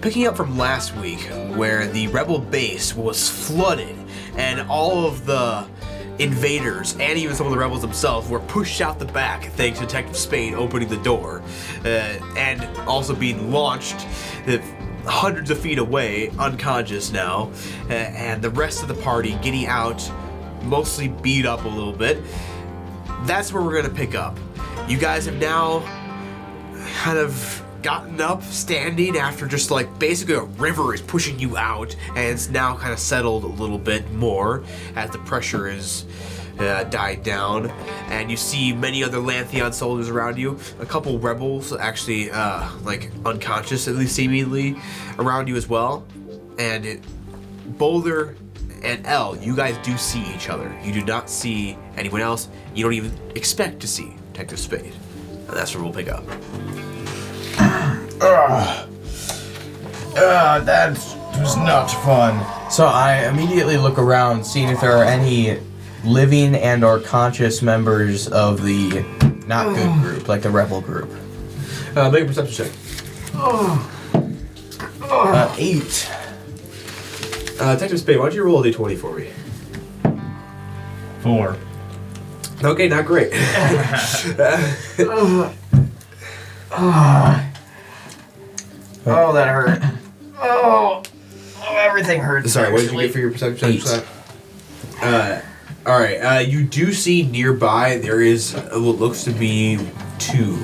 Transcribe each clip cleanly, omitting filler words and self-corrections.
picking up from last week, where the rebel base was flooded, and all of the invaders and even some of the rebels themselves were pushed out the back thanks to Detective Spade opening the door, and also being launched hundreds of feet away, unconscious now, and the rest of the party getting out, mostly beat up a little bit. That's where we're gonna pick up. You guys have now kind of gotten up, standing after just like basically a river is pushing you out, and it's now kind of settled a little bit more as the pressure is died down, and you see many other Lantheon soldiers around you. A couple rebels actually like unconscious, at least seemingly, around you as well. And Boulder and Elle, you guys do see each other. You do not see anyone else. You don't even expect to see Detective Spade. And that's where we'll pick up. That was not fun. So I immediately look around, seeing if there are any living and or conscious members of the not good group, like the rebel group. Make a perception check. 8. Detective Spade, why don't you roll a d20 for me? 4. Okay, not great. Oh, that hurt. Oh, everything hurts. Sorry, what did you get for your perception check? Alright, you do see nearby there is what looks to be 2,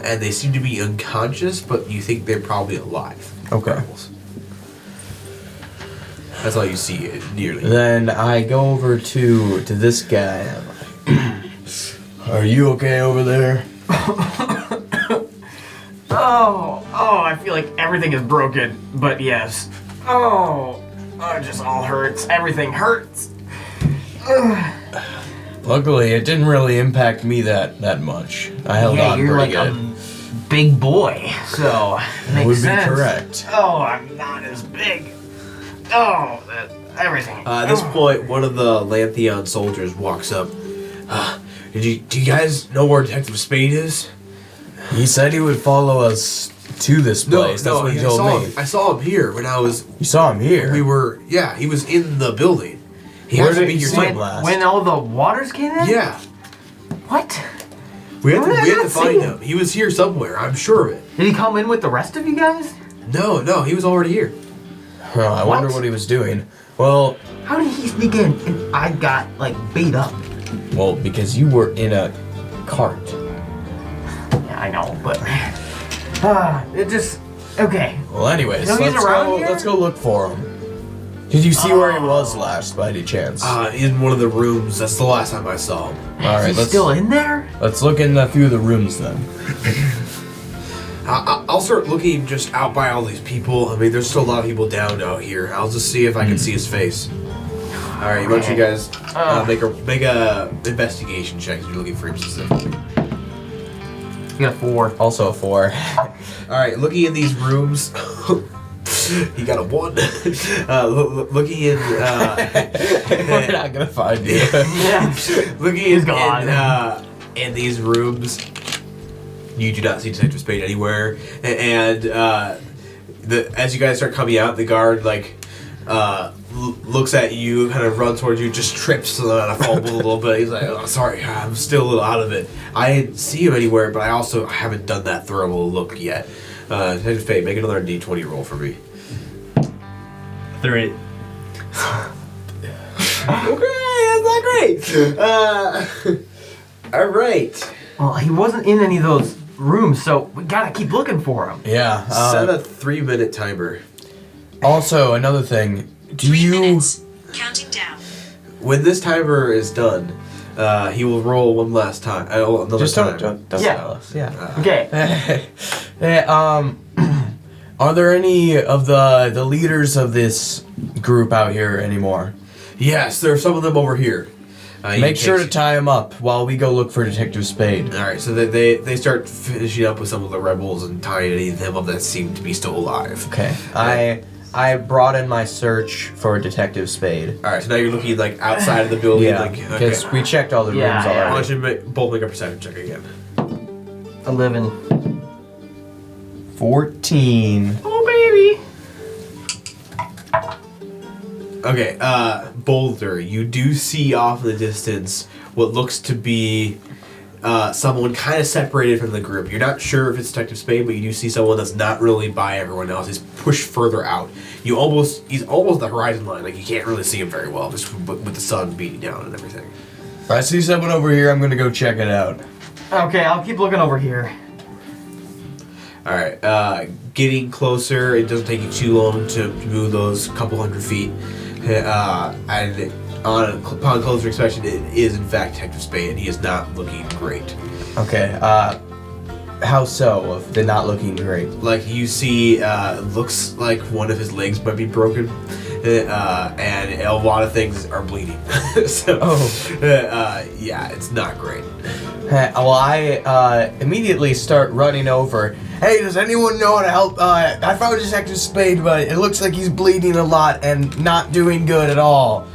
and they seem to be unconscious, but you think they're probably alive. Okay. Rebels. That's all you see, nearly. Then I go over to this guy. Are you okay over there? I feel like everything is broken, but yes. It just all hurts. Everything hurts. Luckily, it didn't really impact me that much. I held on you're pretty like good. a big boy, so makes Would sense. be correct. I'm not as big. Everything. At this point, one of the Lantheon soldiers walks up. Do you guys know where Detective Spade is? He said he would follow us to this place. That's what he told me. I saw him here when I was. You saw him here? He was in the building. He Where has to did be you here see somewhere. him last? When all the waters came in? Yeah. What? We had Where did I to not find see him. He was here somewhere, I'm sure of it. Did he come in with the rest of you guys? No, he was already here. Well, I wonder what he was doing. Well, How did he sneak in and I got, beat up? because you were in a cart. Yeah, I know, but... it just... Okay. Well, anyways, You know he's around here? let's go look for him. Did you see where he was last, by any chance? In one of the rooms. That's the last time I saw him. All right, Is he still in there? Let's look in a few of the rooms then. I'll start looking just out by all these people. I mean, there's still a lot of people down out here. I'll just see if I can see his face. All right, why don't you guys make a investigation check if you're looking for him specifically. You got a 4. Also a 4. All right, looking in these rooms. He got a 1. Looking in. We're not gonna find you. Yeah. Looking gone. in these rooms, you do not see Detective Spade anywhere. And as you guys start coming out, the guard looks at you, kind of runs towards you, just trips and I fumble a little bit. He's like, "Oh, sorry, I'm still a little out of it. I didn't see him anywhere, but I haven't done that thorough look yet." Detective Spade, make another D20 roll for me. 3. Okay, that's not great. All right. Well, he wasn't in any of those rooms, so we gotta keep looking for him. Yeah. Set a 3-minute timer. Also, another thing. Do 3 you? minutes. Counting down. When this timer is done, he will roll one last time. Another Just time. don't Yeah. tell us. Yeah. Okay. Are there any of the leaders of this group out here anymore? Yes, there are some of them over here. Make sure to tie them up while we go look for Detective Spade. All right, so they start finishing up with some of the rebels and tying any of them up that seem to be still alive. Okay. I brought in my search for Detective Spade. All right, so now you're looking outside of the building. Yeah, because we checked all the rooms Yeah, Why already. don't you both make a perception check again? 11. 14. Oh, baby. Okay, Boulder, you do see off in the distance what looks to be someone kind of separated from the group. You're not sure if it's Detective Spade, but you do see someone that's not really by everyone else. He's pushed further out. He's almost the horizon line. Like, you can't really see him very well, just with the sun beating down and everything. If I see someone over here, I'm gonna go check it out. Okay, I'll keep looking over here. Alright, getting closer, it doesn't take you too long to move those couple hundred feet. And upon closer inspection, it is in fact Detective Spade, and he is not looking great. Okay, how so? If they're not looking great? Like, you see, it looks like one of his legs might be broken, and a lot of things are bleeding. So, yeah, it's not great. Well, I immediately start running over. Hey, does anyone know how to help? I found Detective Spade, but it looks like he's bleeding a lot and not doing good at all.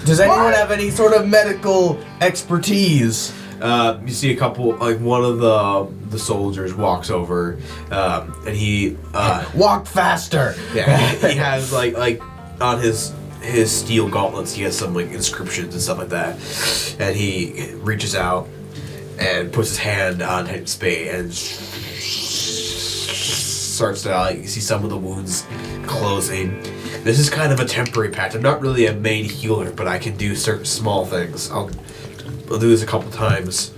Does anyone have any sort of medical expertise? You see a couple, like one of the soldiers walks over, and he Walk faster. yeah, he has like on his steel gauntlets, he has some like inscriptions and stuff like that, and he reaches out and puts his hand on Detective Spade and starts to you see some of the wounds closing. This is kind of a temporary patch. I'm not really a main healer, but I can do certain small things. I'll do this a couple times.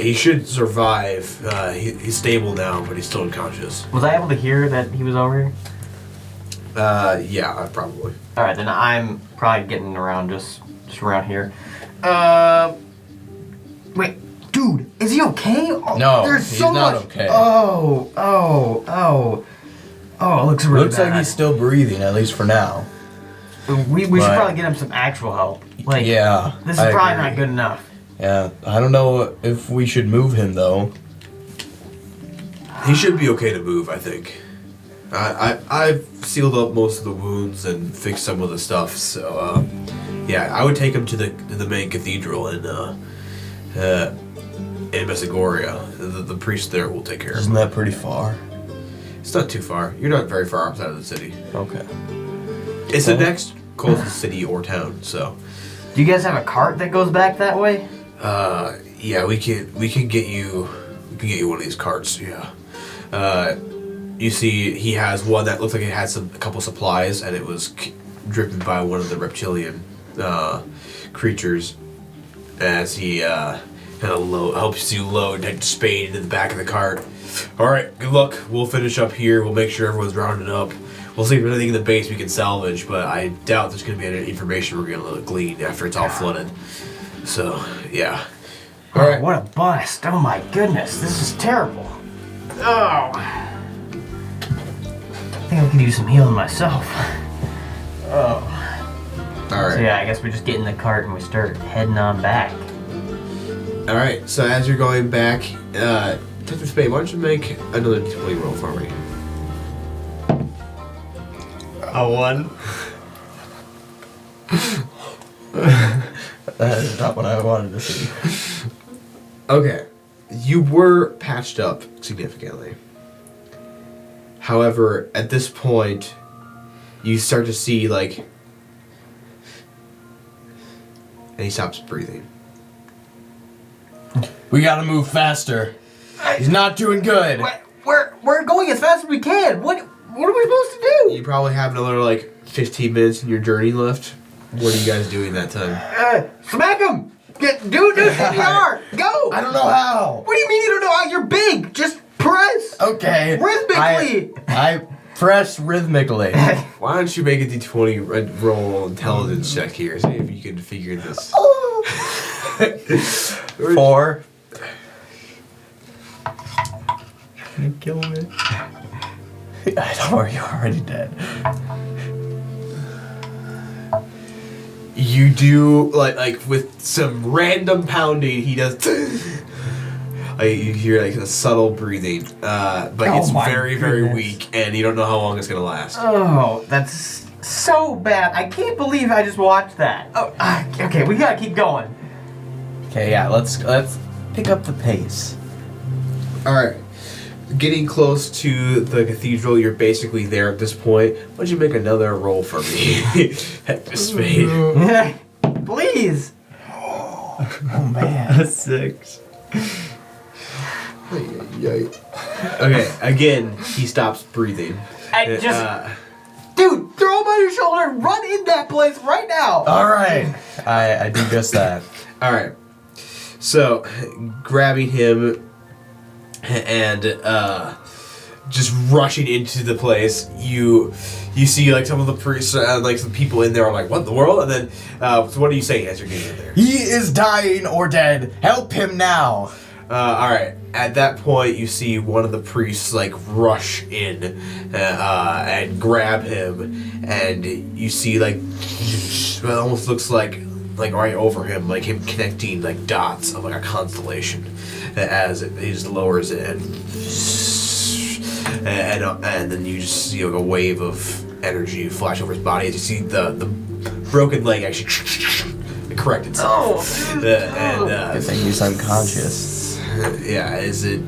He should survive. He's stable now, but he's still unconscious. Was I able to hear that he was over here? Yeah, probably. Alright, then I'm probably getting around just around here. Wait, dude, is he okay? Oh, No, there's he's so not much. okay. Oh, it looks really Looks bad. like he's still breathing, at least for now. We should probably get him some actual help. Like, Yeah, this is I probably agree. not good enough. Yeah, I don't know if we should move him though. He should be okay to move, I think. I've sealed up most of the wounds and fixed some of the stuff, so yeah, I would take him to the main cathedral in Messagoria. The priest there will take care of him. Isn't that pretty far? It's not too far. You're not very far outside of the city. Okay. It's the next closest city or town, so. Do you guys have a cart that goes back that way? Yeah, we can get you one of these carts. Yeah. You see, he has one that looks like it had a couple supplies, and it was driven by one of the reptilian creatures. As he kind of helps you load Detective Spade into the back of the cart. All right, good luck. We'll finish up here. We'll make sure everyone's rounded up. We'll see if there's anything in the base we can salvage, but I doubt there's going to be any information we're going to glean after it's all flooded. So, yeah. Oh, Alright. what a bust. Oh my goodness, this is terrible. Oh. I think I could use some healing myself. Oh. All right. So yeah, I guess we just get in the cart and we start heading on back. All right. So as you're going back, Detective Spade, why don't you make another d20 roll for me? A 1. That is not what I wanted to see. Okay. You were patched up significantly. However, at this point, you start to see, like... And he stops breathing. We gotta move faster. He's not doing good. We're going as fast as we can. What are we supposed to do? You probably have another, 15 minutes in your journey left. What are you guys doing that time? Smack him! Do CPR! Go! I don't know how. What do you mean you don't know how? You're big! Just press! Okay. Rhythmically! I press rhythmically. Why don't you make a d20 roll intelligence check here? See if you can figure this. 4. Can you kill me? I don't worry, you're already dead. You do like with some random pounding. He does. You hear a subtle breathing, but it's my very very goodness. weak, and you don't know how long it's gonna last. Oh, that's so bad. I can't believe I just watched that. Oh, okay, we gotta keep going. Okay, yeah, let's pick up the pace. All right. getting close to the cathedral, you're basically there at this point. Why don't you make another roll for me? Detective Spade. Please. Oh man. A 6. Okay, again, he stops breathing. I just... Dude, throw him on your shoulder and run in that place right now. All right. I do just that. All right. So, grabbing him and just rushing into the place, you see like some of the priests, like some people in there are like, what in the world? And then, so what are you saying as you're getting in there? He is dying or dead. Help him now. All right. At that point, you see one of the priests like rush in and grab him, and you see like it almost looks like right over him, like him connecting like dots of like a constellation as he just lowers it, and then you just see like a wave of energy flash over his body as you see the broken leg actually correct itself. Good thing he's unconscious. Yeah, is it?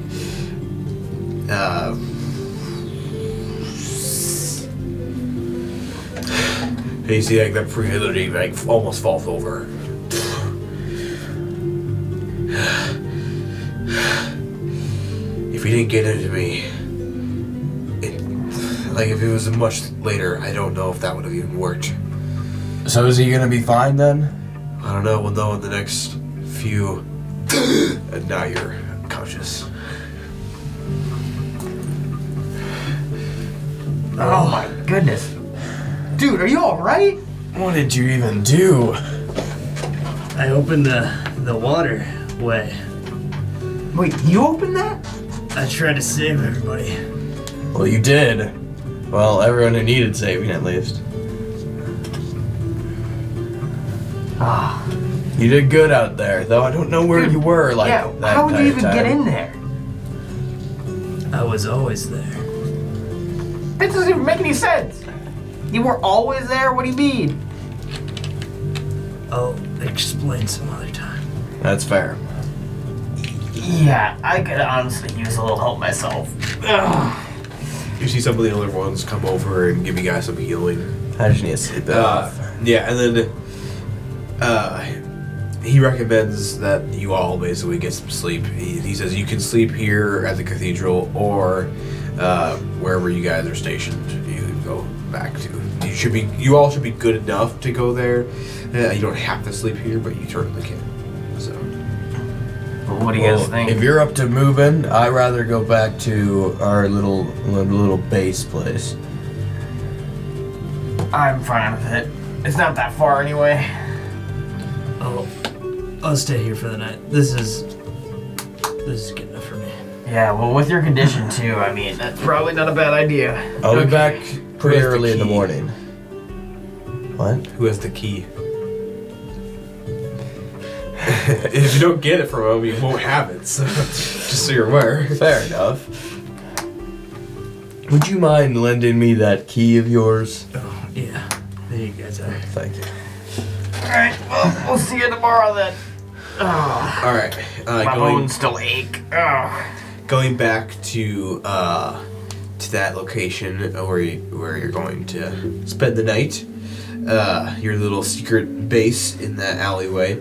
And you see like the pre-literally like almost falls over. If he didn't get into me, if it was much later, I don't know if that would have even worked. So is he gonna be fine then? I don't know. We'll know in the next few. And now you're conscious. Oh my goodness. Dude, are you alright? What did you even do? I opened the water way. Wait, you opened that? I tried to save everybody. Well, you did. Well, everyone who needed saving at least. Ah. You did good out there, though I don't know where you were like yeah, that how would you even time. get in there? I was always there. That doesn't even make any sense. You were always there? What do you mean? I'll explain some other time. That's fair. Yeah, I could honestly use a little help myself. Ugh. You see some of the other ones come over and give you guys some healing. I just need to sleep it off. Yeah, and then he recommends that you all basically get some sleep. He says you can sleep here at the cathedral or wherever you guys are stationed. You can go back to. You all should be good enough to go there. You don't have to sleep here, but you certainly can. So. Well, what do you guys think? If you're up to moving, I'd rather go back to our little base place. I'm fine with it. It's not that far anyway. I'll stay here for the night. This is good enough for me. Yeah, well, with your condition too, I mean, that's probably not a bad idea. I'll be back pretty Who has the early in the key? morning. What? Who has the key? If you don't get it from him, you won't have it. So, just so you're aware. Fair enough. Would you mind lending me that key of yours? Oh, yeah. There you guys are. Thank you. Alright, well, we'll see you tomorrow then. Oh, All right. my bones still ache. Oh. Going back to that location where you're going to spend the night, your little secret base in that alleyway.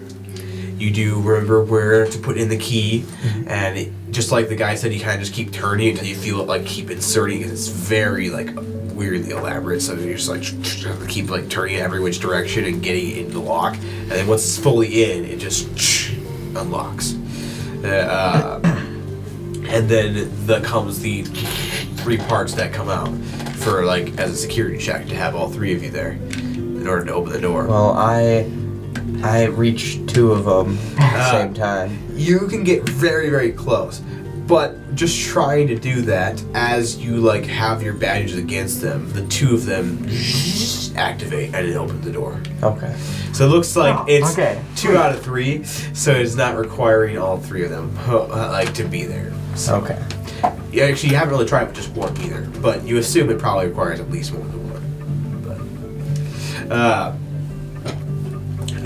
You do remember where to put in the key, and just like the guy said, you kind of just keep turning until you feel it like keep inserting, because it's very like weirdly elaborate. So you're just like keep like turning it every which direction and getting it into the lock, and then once it's fully in, it just unlocks. And then comes the 3 parts that come out for like as a security check to have all 3 of you there in order to open the door. Well, I reached 2 of them at the same time. You can get very, very close, but just trying to do that as you like have your badges against them, the 2 of them activate and it opens the door. Okay. So it looks like it's okay. 2 out of 3, so it's not requiring all 3 of them like to be there. So Okay. you actually haven't really tried with just 1 either, but you assume it probably requires at least more than 1. But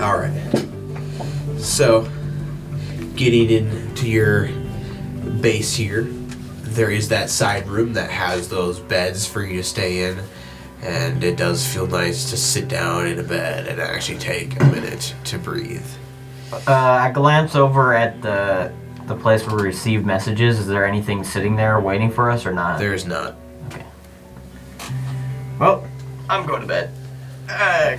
all right. So getting into your base here, there is that side room that has those beds for you to stay in, and it does feel nice to sit down in a bed and actually take a minute to breathe. I glance over at the place where we receive messages. Is there anything sitting there waiting for us or not? There's not. Okay. Well, I'm going to bed.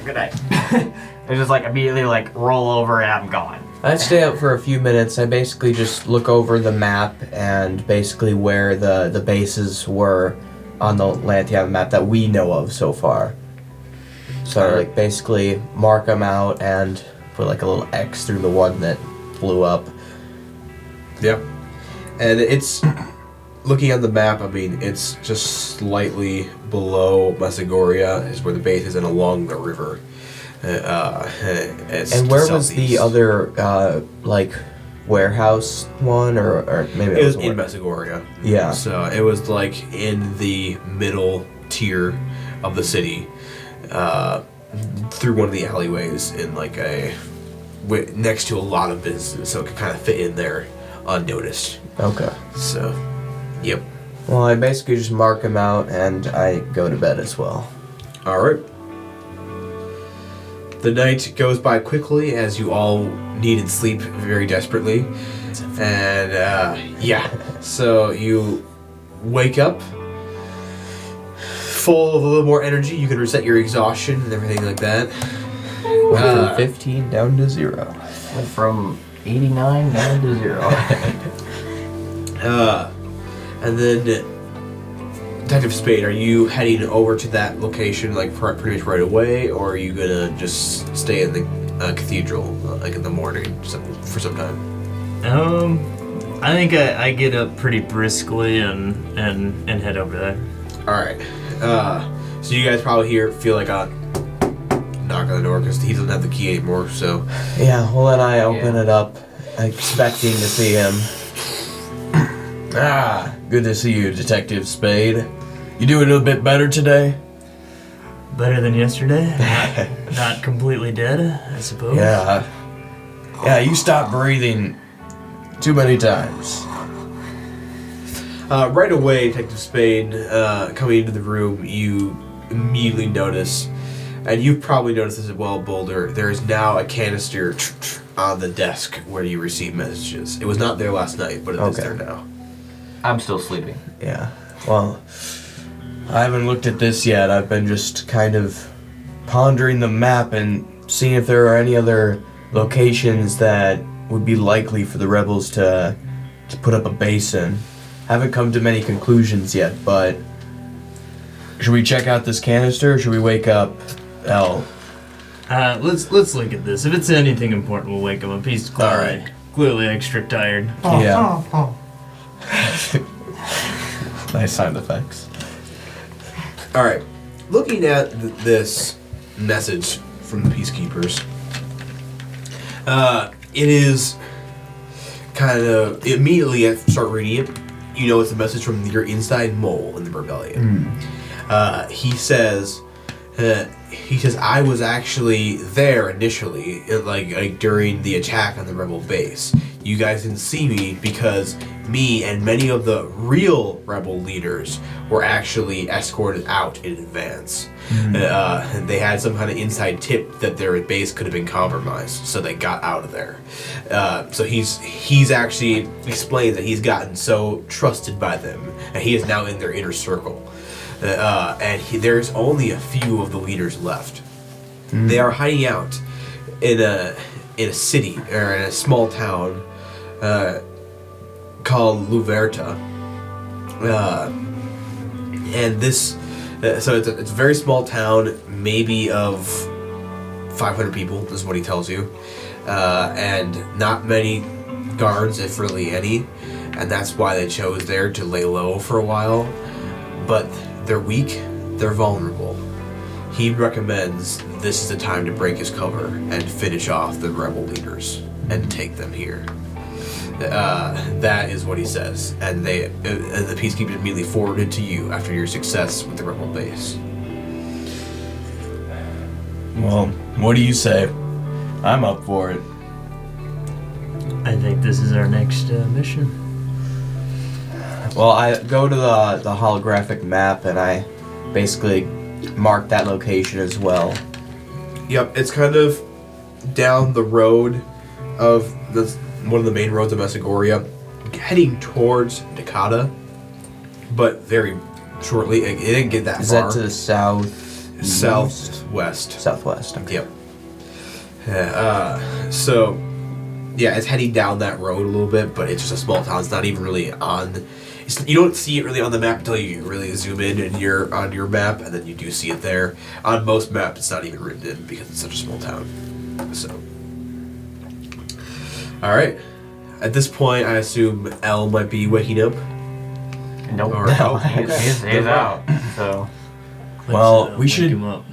Good night. It's just like immediately like roll over and I'm gone. I'd stay up for a few minutes. I basically just look over the map and basically where the bases were on the Lantiam map that we know of so far. So like basically mark them out and put like a little X through the one that blew up. Yep. And it's, looking on the map, I mean, it's just slightly below Messagoria is where the base is and along the river. It's And where was southeast. the other like warehouse one or maybe It was in Messagoria. Yeah. So it was like in the middle tier of the city, through one of the alleyways in like next to a lot of businesses, so it could kind of fit in there unnoticed. Okay. So, yep. Well, I basically just mark them out and I go to bed as well. All right. The night goes by quickly as you all needed sleep very desperately. And, yeah. So you wake up full of a little more energy. You can reset your exhaustion and everything like that. Went from 15 down to 0. Went from 89 down to 0. And then, Detective Spade, are you heading over to that location like pretty much right away, or are you gonna just stay in the cathedral like in the morning for some time? I think I get up pretty briskly and head over there. All right. So you guys probably feel like a knock on the door because he doesn't have the key anymore. So Yeah, well then I open it up, expecting to see him. Good to see you, Detective Spade. You doing a bit better today? Better than yesterday. Not completely dead, I suppose. Yeah. Yeah, you stopped breathing too many times. right away, Detective Spade, coming into the room, you immediately notice, and you've probably noticed this as well, Boulder, there is now a canister on the desk where you receive messages. It was not there last night, but it is there now. I'm still sleeping. Yeah. Well, I haven't looked at this yet. I've been just kind of pondering the map and seeing if there are any other locations that would be likely for the rebels to put up a base in. Haven't come to many conclusions yet, but should we check out this canister or should we wake up El? Let's look at this. If it's anything important, we'll wake him up. He's clearly extra tired. Yeah. Nice sound effects. All right. Looking at this message from the Peacekeepers, it is kind of immediately I start reading it. You know, it's a message from your inside mole in the rebellion. He says, I was actually there initially, like during the attack on the rebel base. You guys didn't see me because me and many of the real rebel leaders were actually escorted out in advance. They had some kind of inside tip that their base could have been compromised, so they got out of there. So he's actually explained that he's gotten so trusted by them, and he is now in their inner circle. There's only a few of the leaders left. They are hiding out in a city or in a small town called Luverta, and this. So it's a very small town, maybe of 500 people. This is what he tells you, and not many guards, if really any, and that's why they chose there to lay low for a while. But they're weak, they're vulnerable. He recommends this is the time to break his cover and finish off the rebel leaders and take them here. That is what he says, and the Peacekeepers immediately forwarded to you after your success with the rebel base. Well, what do you say? I'm up for it. I think this is our next mission. Well, I go to the holographic map and I basically mark that location as well. Yep, it's kind of down the road of one of the main roads of Messagoria, heading towards Dakota, but very shortly. It didn't get that Is far. that to the south? Southwest. Southwest. Okay. Yep. So, yeah, it's heading down that road a little bit, but it's just a small town. It's not even really on. You don't see it really on the map until you really zoom in and you're on your map, and then you do see it there. On most maps, it's not even written in because it's such a small town. So, all right. At this point, I assume L might be waking up. Nope. Or- No, okay. he's out. So Well, we wake should- him up.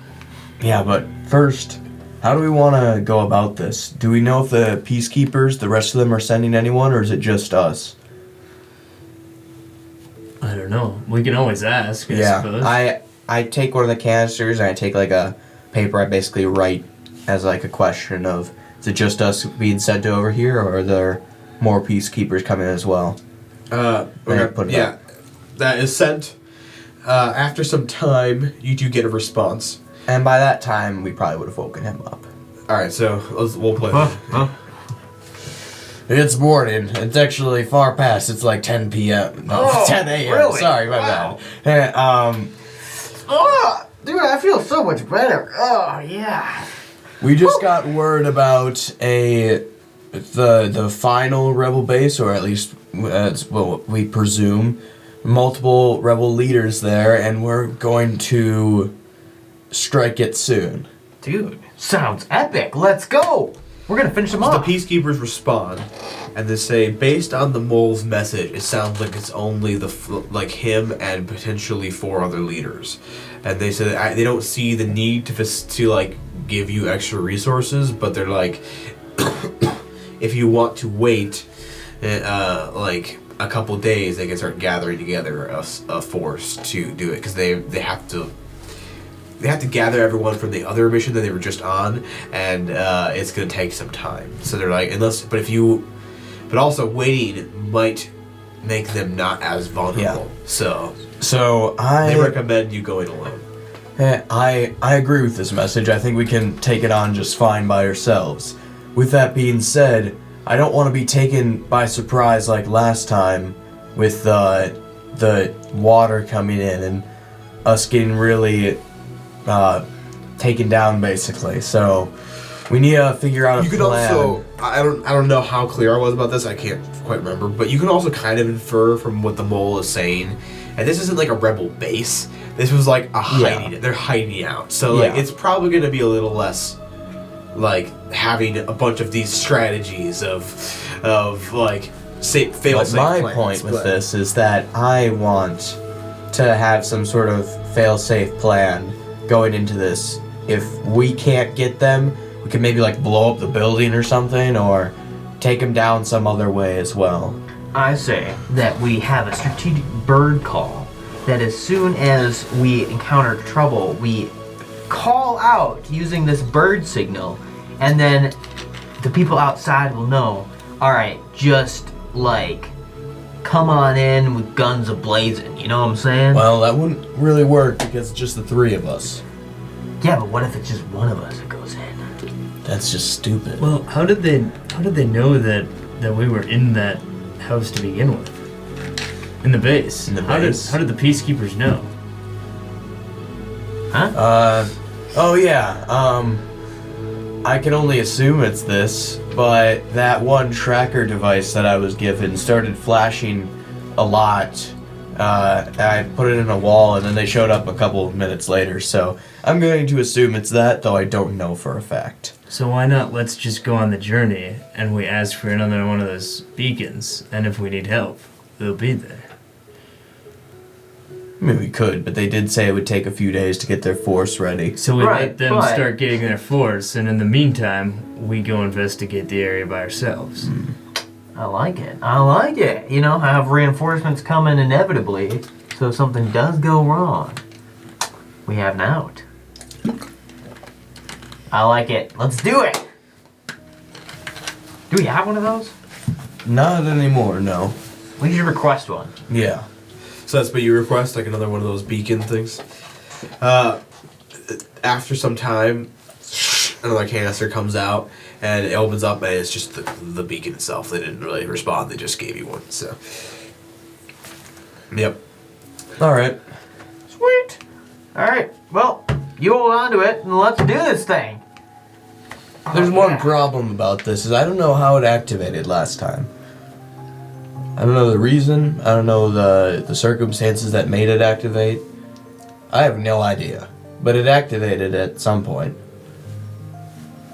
Yeah, but first, how do we want to go about this? Do we know if the peacekeepers, the rest of them, are sending anyone, or is it just us? I don't know. We can always ask, I suppose. I take one of the canisters and I take like a paper. I basically write as like a question of, is it just us being sent over here, or are there more peacekeepers coming as well? Okay. Put it Yeah, up. that is sent. After some time, you do get a response. And by that time, we probably would have woken him up. All right, so we'll play. It's morning. It's actually far past. It's like 10 p.m. No, Oh, 10 a.m. really? Sorry, my Wow. bad. oh, dude, I feel so much better. Oh yeah. We just got word about the final rebel base, or at least that's what we presume, multiple rebel leaders there, and we're going to strike it soon. Dude, sounds epic. Let's go. We're gonna finish them So off. the peacekeepers respond, and they say, based on the mole's message, it sounds like it's only like him and potentially 4 other leaders. And they say that they don't see the need to like give you extra resources, but they're like, if you want to wait, like a couple days, they can start gathering together a force to do it, because they have to. They have to gather everyone from the other mission that they were just on, and it's gonna take some time. So they're like, but also waiting might make them not as vulnerable. So They recommend you going alone. I agree with this message. I think we can take it on just fine by ourselves. With that being said, I don't want to be taken by surprise like last time with the water coming in and us getting really taken down, basically. So we need to figure out a You could plan. also, I don't know how clear I was about this. I can't quite remember, but you can also kind of infer from what the mole is saying. And this isn't like a rebel base. This was like a hiding. They're hiding out. So like it's probably going to be a little less like having a bunch of these strategies of like fail-safe my plans, point with but- this is that I want to have some sort of fail-safe plan going into this. If we can't get them, we can maybe like blow up the building or something, or take them down some other way as well. I say that we have a strategic bird call, that as soon as we encounter trouble, we call out using this bird signal, and then the people outside will know, alright, just like come on in with guns a-blazing, you know what I'm saying? Well, that wouldn't really work because it's just the 3 of us. Yeah, but what if it's just one of us that goes in? That's just stupid. Well, how did they know that we were in that house to begin with? In the base. In the How base? did the peacekeepers know? Huh? Oh yeah, I can only assume it's this, but that one tracker device that I was given started flashing a lot. I put it in a wall and then they showed up a couple of minutes later, so I'm going to assume it's that, though I don't know for a fact. So why not let's just go on the journey and we ask for another one of those beacons, and if we need help, they'll be there. I mean, we could, but they did say it would take a few days to get their force ready. So we Right, let them but- start getting their force, and in the meantime, we go investigate the area by ourselves. I like it. I like it. You know, have reinforcements coming inevitably, so if something does go wrong, we have an out. I like it. Let's do it. Do we have one of those? Not anymore, no. We should request one. Yeah. So that's what you request, like another one of those beacon things. After some time, another canister comes out, and it opens up, and it's just the beacon itself. They didn't really respond, they just gave you one, so. Yep. Alright. Sweet. Alright, well, you hold on to it, and let's do this thing. There's one problem about this, is I don't know how it activated last time. I don't know the reason, I don't know the circumstances that made it activate. I have no idea. But it activated at some point.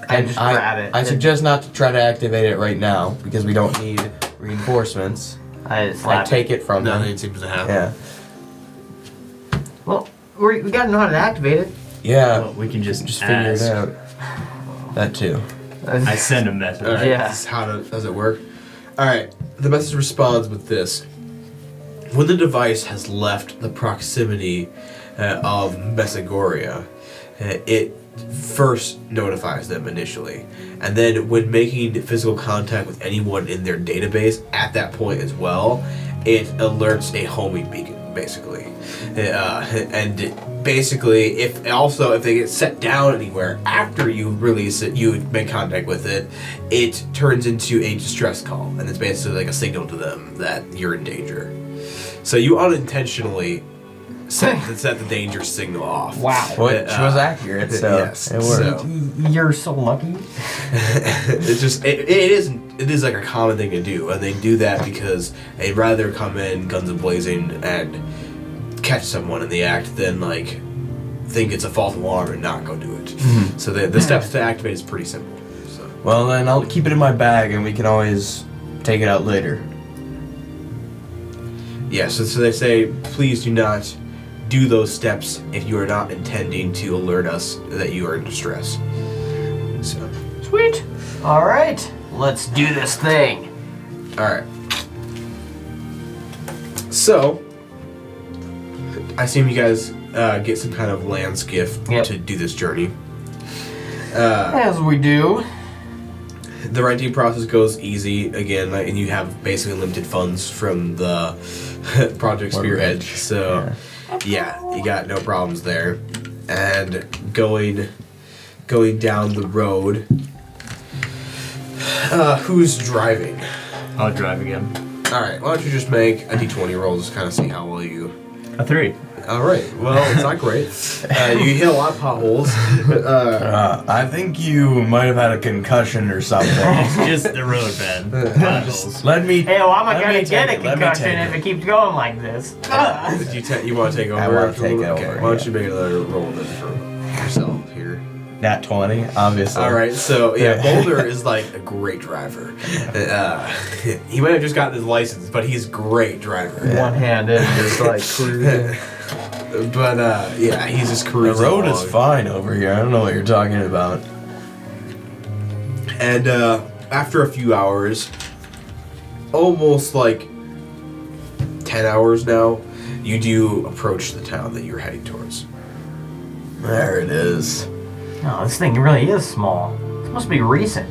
I just grab it. I suggest not to try to activate it right now, because we don't need reinforcements. I slap take it from them. Nothing seems to happen. Yeah. Well, we gotta know how to activate it. Yeah. Well, we can just figure it ask. out. That too. I send a message. All right, Yeah. this is does it work? All right, the message responds with this. When the device has left the proximity of Messagoria, it first notifies them initially. And then when making physical contact with anyone in their database at that point as well, it alerts a homing beacon, basically. And basically, if they get set down anywhere after you release it, you make contact with it, it turns into a distress call. And it's basically like a signal to them that you're in danger. So you unintentionally set the danger signal off. Wow. Which was accurate, so yes, it worked. so- You're so lucky. It's just it is like a common thing to do, and they do that because they'd rather come in guns a-blazing and catch someone in the act than like think it's a false alarm and not go do it. Mm-hmm. So the steps to activate is pretty simple. So Well, then I'll keep it in my bag, and we can always take it out later. yeah, so they say please do not do those steps if you are not intending to alert us that you are in distress. So Sweet. All right, let's do this thing. all right. So I assume you guys get some kind of land skiff Yep. to do this journey. As we do. The renting process goes easy again, and you have basically limited funds from the Project Spearhead. So, yeah, you got no problems there. And going down the road, who's driving? I'll drive again. All right, why don't you just make a d20 roll, just kind of see how well you. A 3. All right, well, it's not great. You hit a lot of potholes. I think you might have had a concussion or something. It's just the road, man. Potholes. Let me. Hey, well, I'm let gonna me get a take it, let me concussion take if it. it keeps going like this. You want to take over? I wanna take it Okay, over, why don't yeah. you make another roll then for yourself here? Nat 20, obviously. All right, so yeah, Boulder is like a great driver. He might have just gotten his license, but he's a great driver. One-handed, just like cruising. But yeah, he's just The cruising road along. is fine over here. I don't know what you're talking about. And after a few hours, almost like 10 hours now, you do approach the town that you're heading towards. There it is. No, this thing really is small. This must be recent.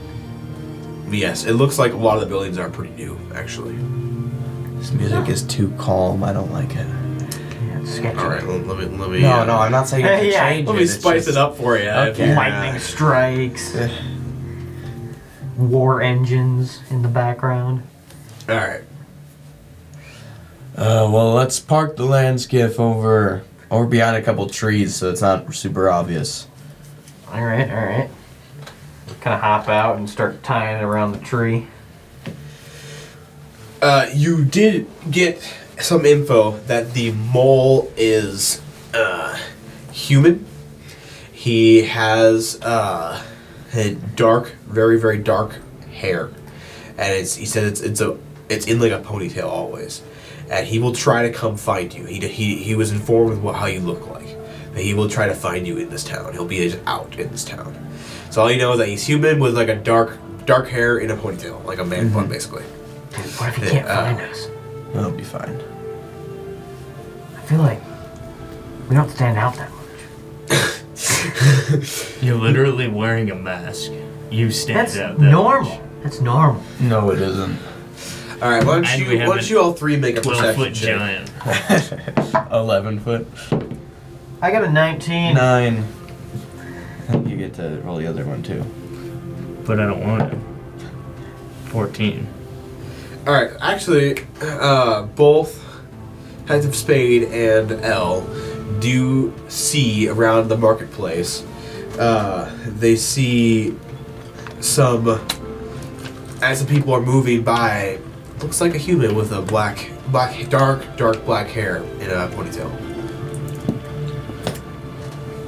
Yes, it looks like a lot of the buildings are pretty new, actually. This music is too calm. I don't like it. Yeah, it's sketchy. All right, let me. No, I'm not saying you Yeah, can yeah. change Let it. me it's spice just- it up for you. Okay. Lightning strikes. War engines in the background. All right. Well, let's park the land skiff over behind a couple trees so it's not super obvious. Alright. Kind of hop out and start tying it around the tree. You did get some info that the mole is human. He has a dark, very very dark hair, and he said it's in like a ponytail always, and he will try to come find you. He was informed with how you look like. That he will try to find you in this town. He'll be just out in this town. So all you know is that he's human with like a dark hair in a ponytail, like a man bun basically. What if he can't find us? That'll be fine. I feel like we don't stand out that much. You're literally wearing a mask. You stand That's out that normal. much. That's normal. No, it isn't. All right, why And we have don't you all three make a 12-foot perception check? giant. 11 foot. I got a 19. 9. You get to roll the other one too. But I don't want to. 14. All right, actually, both Detective Spade and L do see around the marketplace. They see some, as the people are moving by, looks like a human with a dark black hair in a ponytail.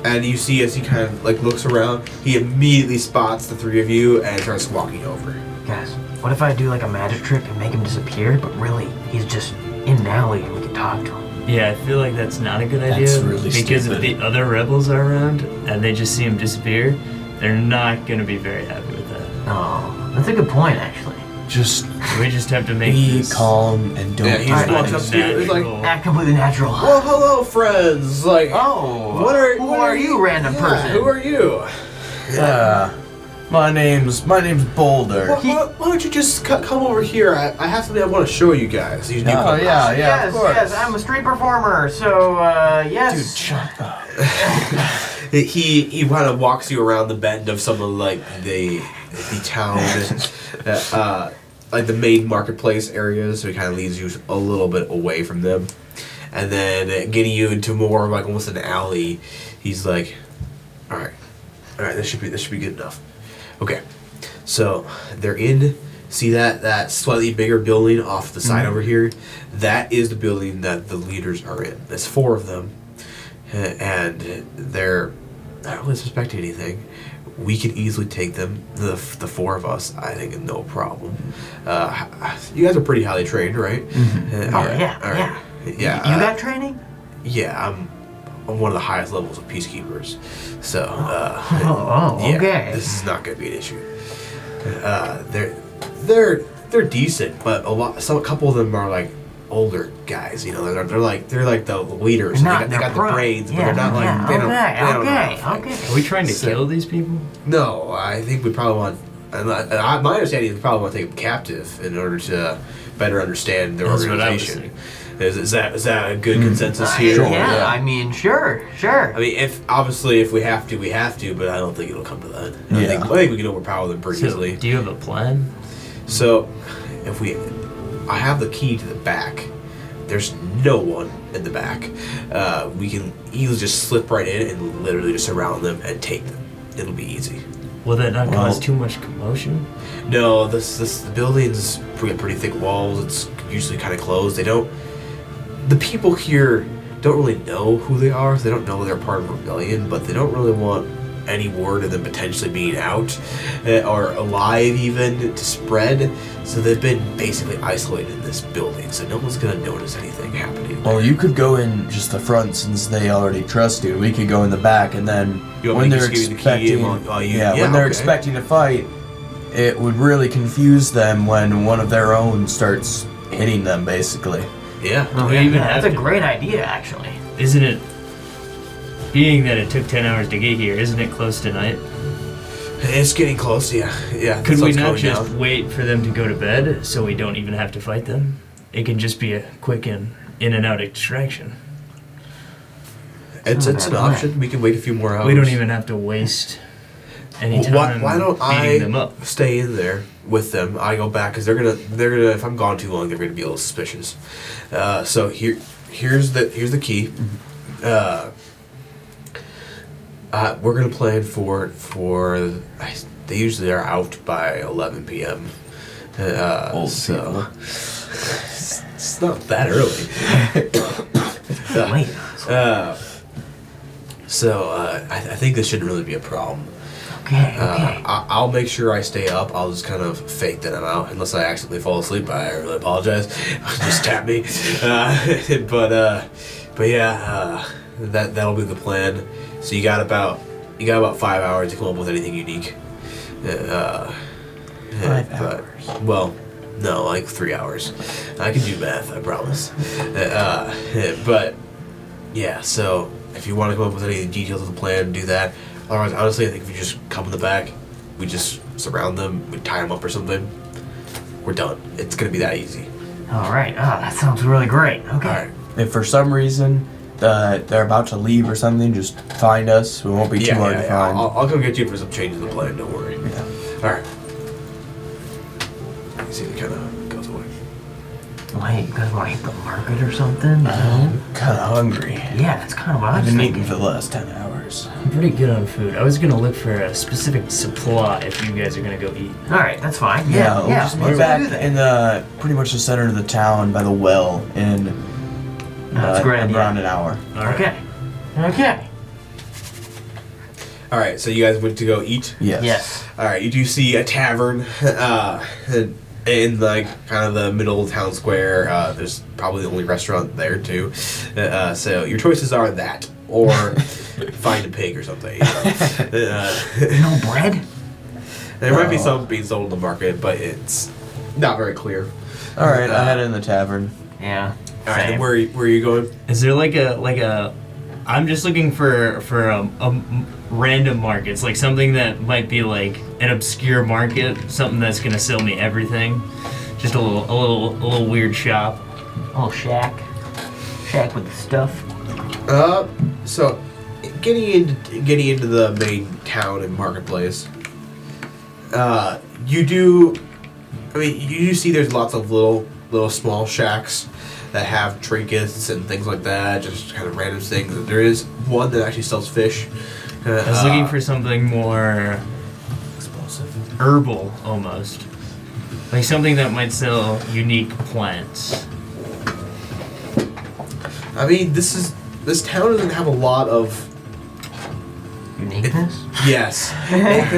And you see as he kind of like looks around, he immediately spots the three of you and starts walking over. Guys, what if I do like a magic trick and make him disappear, but really he's just in an alley and we can talk to him? Yeah, I feel like that's not a good idea. That's really because stupid. if the other rebels are around and they just see him disappear, they're not going to be very happy with that. Oh, that's a good point, actually. Just We just have to make be this calm and don't. Yeah, he just walks up to you. He's like, natural. Act completely natural. "Well, hello, friends. Like, Oh, who what are you, random yeah, person? Who are you? My name's Boulder. Why don't you just come over here? I have something I want to show you guys. These new Oh yeah, Yes, of course. yes, I'm a street performer, so, yes. Dude, shut up. He kind of walks you around the bend of some of like the town, like the main marketplace areas. So he kind of leads you a little bit away from them, and then getting you into more of like almost an alley. He's like, all right, this should be good enough. Okay, so they're in. See that slightly bigger building off the side over here? That is the building that the leaders are in. There's 4 of them, and they're not really suspecting anything. We can easily take them, the 4 of us, I think, no problem. You guys are pretty highly trained, right? Yeah. Yeah. You got training? Yeah, I'm one of the highest levels of peacekeepers. So, okay. yeah, this is not going to be an issue. They're decent, but a couple of them are like older guys. You know, they're like the leaders. They got the brains, but they're not like they don't know how to fight. Are we trying to kill these people? No, I think we probably want. My understanding is we probably want to take them captive in order to better understand their That's what I was organization. thinking. Is that a good consensus here? Sure, yeah, yeah. I mean, sure. I mean, if we have to, we have to, but I don't think it'll come to that. I think we can overpower them pretty So, easily. do you have a plan? So, I have the key to the back. There's no one in the back. We can easily just slip right in and literally just surround them and take them. It'll be easy. Will that not cause too much commotion? No, the building's pretty thick walls. It's usually kind of closed. The people here don't really know who they are. They don't know they're part of a rebellion, but they don't really want any word of them potentially being out or alive even to spread. So they've been basically isolated in this building. So no one's gonna notice anything happening. Well, you could go in just the front since they already trust you. We could go in the back, and then You want when me to they're just give you the key expecting, and when they're okay. expecting to fight, it would really confuse them when one of their own starts hitting them, basically. Yeah. We even That's have a to- great idea, actually. Isn't it? Being that it took 10 hours to get here, isn't it close to night? It's getting close, yeah. Yeah. Could the we sun's not going just down. wait for them to go to bed so we don't even have to fight them? It can just be a quick in and out extraction. It's an option. We can wait a few more hours. We don't even have to waste any time Why don't beating them up. stay in there with them? I go back because they're gonna. If I'm gone too long, they're gonna be a little suspicious. So here's the key. We're gonna plan for. They usually are out by 11 p.m. So it's not that early. Wait. I think this shouldn't really be a problem. Okay. I'll make sure I stay up. I'll just kind of fake that I'm out, unless I accidentally fall asleep. I really apologize. Just tap me. But yeah, that'll be the plan. So you got about 5 hours to come up with anything unique. 5 hours. Well, no, like 3 hours. I can do math, I promise. But yeah, so if you want to come up with any details of the plan, do that. Otherwise, honestly, I think if you just come in the back, we just surround them, we tie them up or something, we're done. It's gonna be that easy. All right. Ah, that sounds really great. Okay. All right. If for some reason they're about to leave or something, just find us. We won't be too hard to find. I'll come get you for some changes in the plan. Don't worry. Yeah. All right. You see, it kind of goes away. Wait, you guys want to hit the market or something? I'm kind of hungry. Yeah, that's kind of what I I've was been thinking. eating for the last 10 hours. I'm pretty good on food. I was gonna look for a specific supply if you guys are gonna go eat. All right, that's fine. Yeah, we'll just let's meet back do that. in the pretty much the center of the town by the well in That's a great idea. around an hour. All right. Okay. Okay. All right. So you guys went to go eat. Yes. Yes. All right. You do see a tavern in like kind of the middle of town square. There's probably the only restaurant there too. So your choices are that or find a pig or something. You know. No bread? There might be No. some being sold in the market, but it's not very clear. All right, I head in the tavern. Yeah. All right. same. And where are you going? Is there like a? I'm just looking for a random market. It's like something that might be like an obscure market, something that's gonna sell me everything. Just a little weird shop. Oh, shack. Shack with the stuff. So getting into the main town and marketplace. You do see there's lots of little small shacks that have trinkets and things like that, just kind of random things. There is one that actually sells fish. I was looking for something more Explosive. herbal, almost, like something that might sell unique plants. I mean, this town doesn't have a lot of Uniqueness? yes,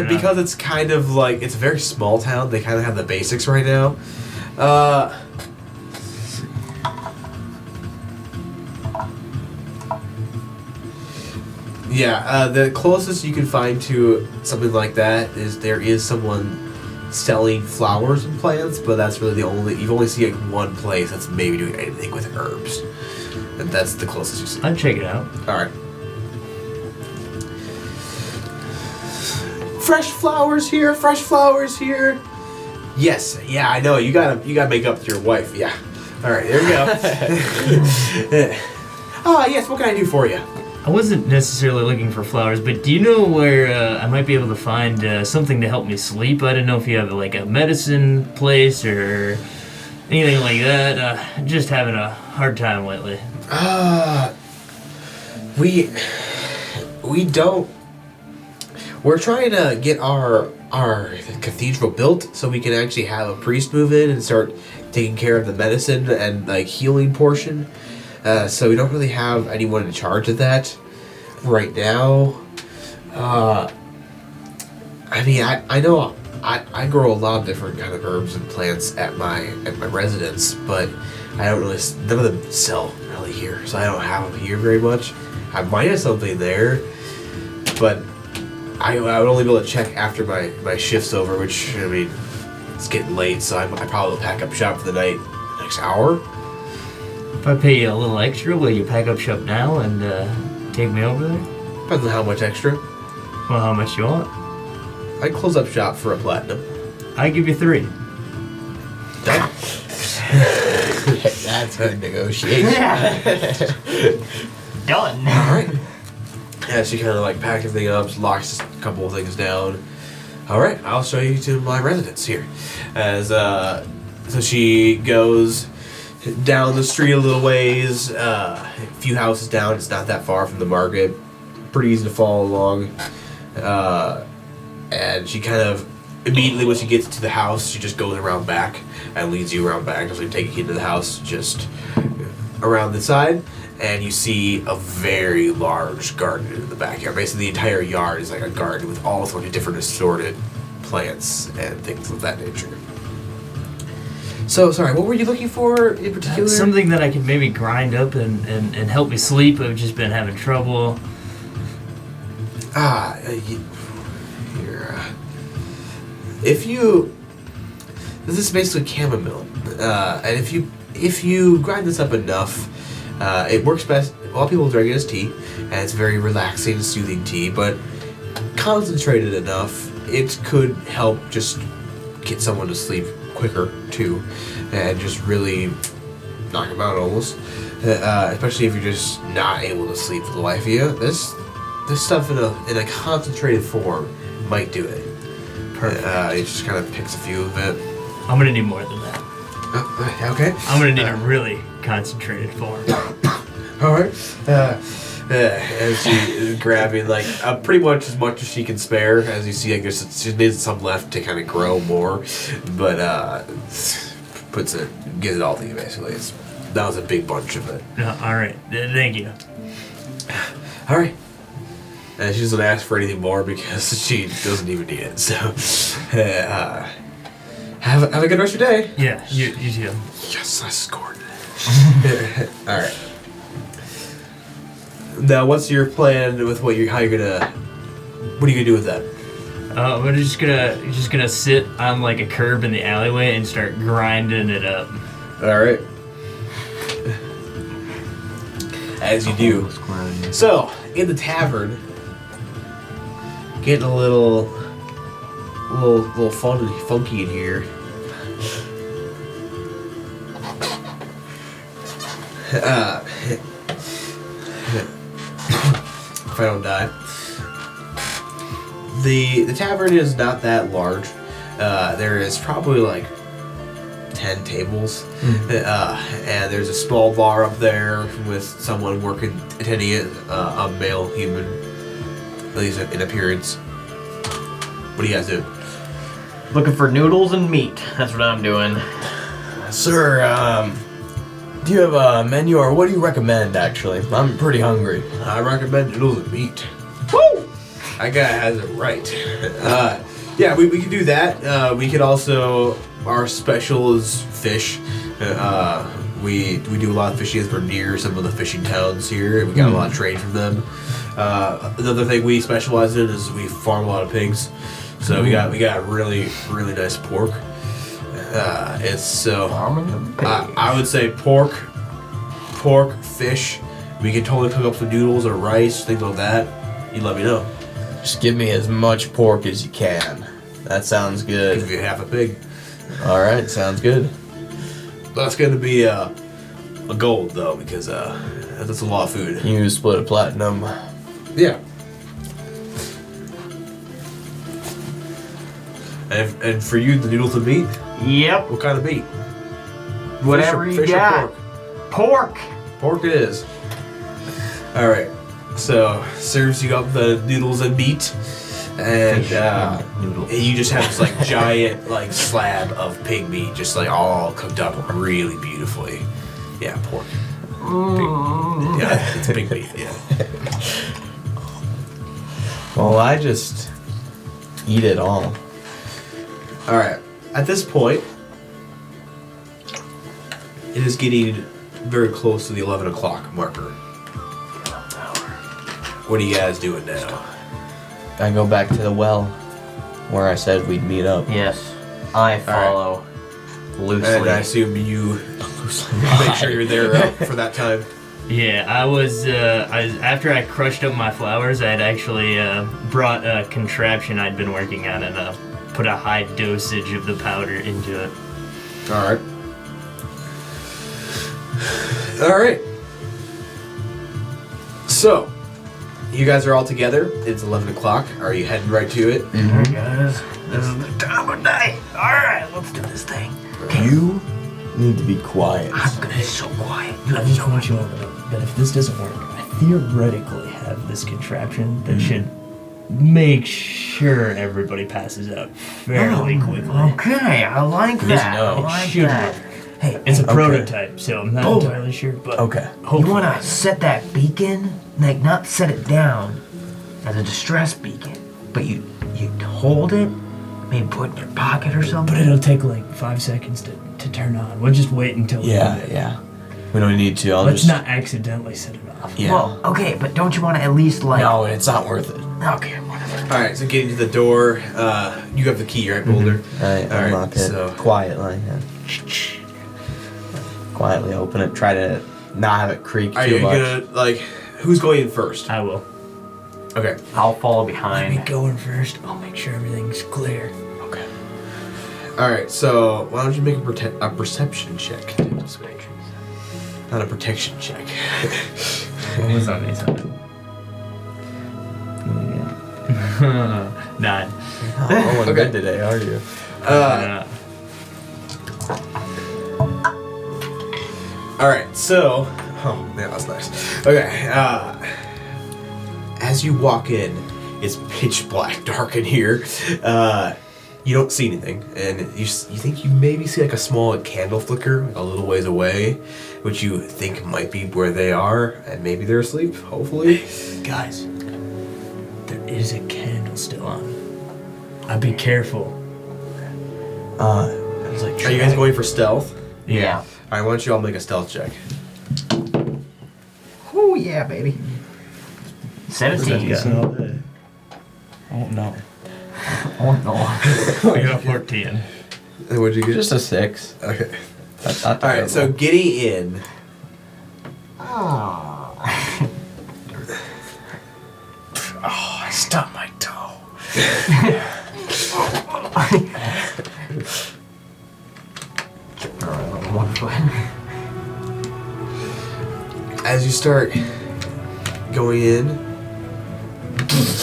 because it's kind of like it's a very small town. They kind of have the basics right now. Yeah, the closest you can find to something like that is there is someone selling flowers and plants, but that's really you've only seen like one place that's maybe doing anything with herbs. And that's the closest you see. I'd check it out. Alright. Fresh flowers here, fresh flowers here. Yes, yeah, I know. You gotta make up to your wife, yeah. Alright, there we go. Yes, what can I do for you? I wasn't necessarily looking for flowers, but do you know where I might be able to find something to help me sleep? I don't know if you have like a medicine place or anything like that. Just having a hard time lately. We don't. We're trying to get our cathedral built so we can actually have a priest move in and start taking care of the medicine and like healing portion. So we don't really have anyone in charge of that right now. I mean, I know I grow a lot of different kind of herbs and plants at my residence, but I don't really. None of them sell really here, so I don't have them here very much. I might have something there, but I would only be able to check after my shift's over, which I mean, it's getting late, so I probably will pack up shop for the night next hour. If I pay you a little extra, will you pack up shop now and take me over there? Depends on how much extra. Well, how much you want? I'd close up shop for a platinum. I give you 3. Done. That's good negotiation. Done. Alright. Yeah, she kind of like packs everything up, locks a couple of things down. Alright, I'll show you to my residence here. As so she goes down the street a little ways, a few houses down. It's not that far from the market. Pretty easy to follow along. And she kind of immediately when she gets to the house, she just goes around back and leads you around back. So you take you into the house, just around the side, and you see a very large garden in the backyard. Basically, the entire yard is like a garden with all sorts of different assorted plants and things of that nature. So, sorry, what were you looking for in particular? Something that I could maybe grind up and help me sleep. I've just been having trouble. This is basically chamomile, and if you grind this up enough, it works best. A lot of people drink it as tea, and it's very relaxing, soothing tea. But concentrated enough, it could help just get someone to sleep quicker too, and just really knock him out almost. Especially if you're just not able to sleep for the life of you. This stuff in a concentrated form might do it. Perfect. It just kind of picks a few of it. I'm gonna need more than that. Okay. I'm gonna need a really concentrated form. All right. And she grabbing like pretty much as she can spare. As you see, I guess she needs some left to kind of grow more, but gives it all to you basically. That was a big bunch of it. All right. Thank you. All right. And she doesn't ask for anything more because she doesn't even need it. So, have a good rest of your day. Yeah, you too. Yes, I scored. All right. Now, what's your plan with what are you gonna do with that? We're just gonna sit on like a curb in the alleyway and start grinding it up. All right. As you do. So, in the tavern, getting a little funky in here. If I don't die. The tavern is not that large. There is probably like 10 tables. And there's a small bar up there with someone attending it, a male human, at least in appearance. What do you guys do? Looking for noodles and meat. That's what I'm doing. Sir, do you have a menu, or what do you recommend, actually? I'm pretty hungry. I recommend noodles and meat. Woo! That guy has it right. Yeah, we can do that. We could also, our special is fish. We do a lot of fishing as we're near some of the fishing towns here. We got a lot of trade from them. Another thing we specialize in is we farm a lot of pigs. So we got really nice pork. I would say pork, fish. We can totally cook up some noodles or rice, things like that. You let me know. Just give me as much pork as you can. That sounds good. Give you half a pig. All right, sounds good. That's gonna be a gold though, because that's a lot of food. You split a platinum. Yeah. And for you, the noodles and meat. Yep. What kind of meat? Whatever you fish or got. pork? Pork it is. All right. So serves you up the noodles and meat, and noodles. you just have this like giant like slab of pig meat, just like all cooked up really beautifully. Yeah, pork. Yeah, it's pig meat. Yeah. Well, I just eat it all. All right. At this point, it is getting very close to the 11 o'clock marker. What are you guys doing now? I go back to the well where I said we'd meet up. Yes. I follow loosely. And I assume you make sure you're there for that time. Yeah, I was after I crushed up my flowers, I had actually brought a contraption I'd been working on and put a high dosage of the powder into it. All right. So, you guys are all together. It's 11 o'clock. Are you heading right to it? Mm-hmm. Guys, this is the time of day. All right, let's do this thing. You need to be quiet. I'm gonna be so quiet. I just want you to know that if this doesn't work, I theoretically have this contraption that should make sure everybody passes out fairly quickly. Okay, I like that. know. I like Should that. work. Hey, It's a Okay. prototype, so I'm not entirely sure, but Okay. you hopefully. wanna set that beacon, like not set it down as a distress beacon, but you hold it, maybe put it in your pocket or something. But it'll take like 5 seconds to turn on. We'll just wait until we Yeah, do it. yeah. We don't need to. I'll Let's just. not accidentally set it off. Yeah. Well, okay, but don't you want to at least like? No, it's not worth it. Okay, whatever. All right. So, getting to the door. You have the key, right, Boulder? I All right, unlock it so- quietly. Quietly open it. Try to not have it creak Are too you much. gonna who's going in first? I will. Okay. I'll follow Let me behind. go in first. I'll make sure everything's clear. Okay. Alright, so why don't you make a perception check? Not a protection check. What was on these? 9. Oh, good today, are you? Alright, so... Oh, man, that's nice. Okay, as you walk in, it's pitch black dark in here. You don't see anything, and you think you maybe see like a small candle flicker like a little ways away, which you think might be where they are, and maybe they're asleep, hopefully. Hey, guys, there is a candle still on. I'd be careful. Are you guys going for stealth? Yeah. Alright, why don't you all make a stealth check? Oh yeah, baby. 17. Oh no. Oh no. I got 14. And what'd you get? Just a 6. Okay. That's not Alright, so terrible. getting in... Oh. Oh, I stubbed my toe. One foot. As you start going in,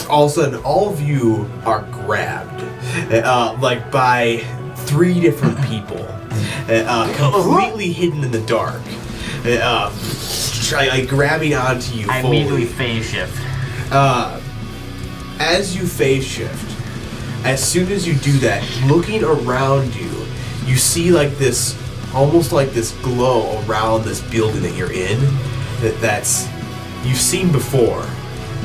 all of a sudden, all of you are grabbed, like by 3 different people, completely hidden in the dark, like grabbing onto you. I fully. immediately phase shift. As you phase shift, as soon as you do that, looking around you, you see like this, almost like this glow around this building that you're in, that's you've seen before,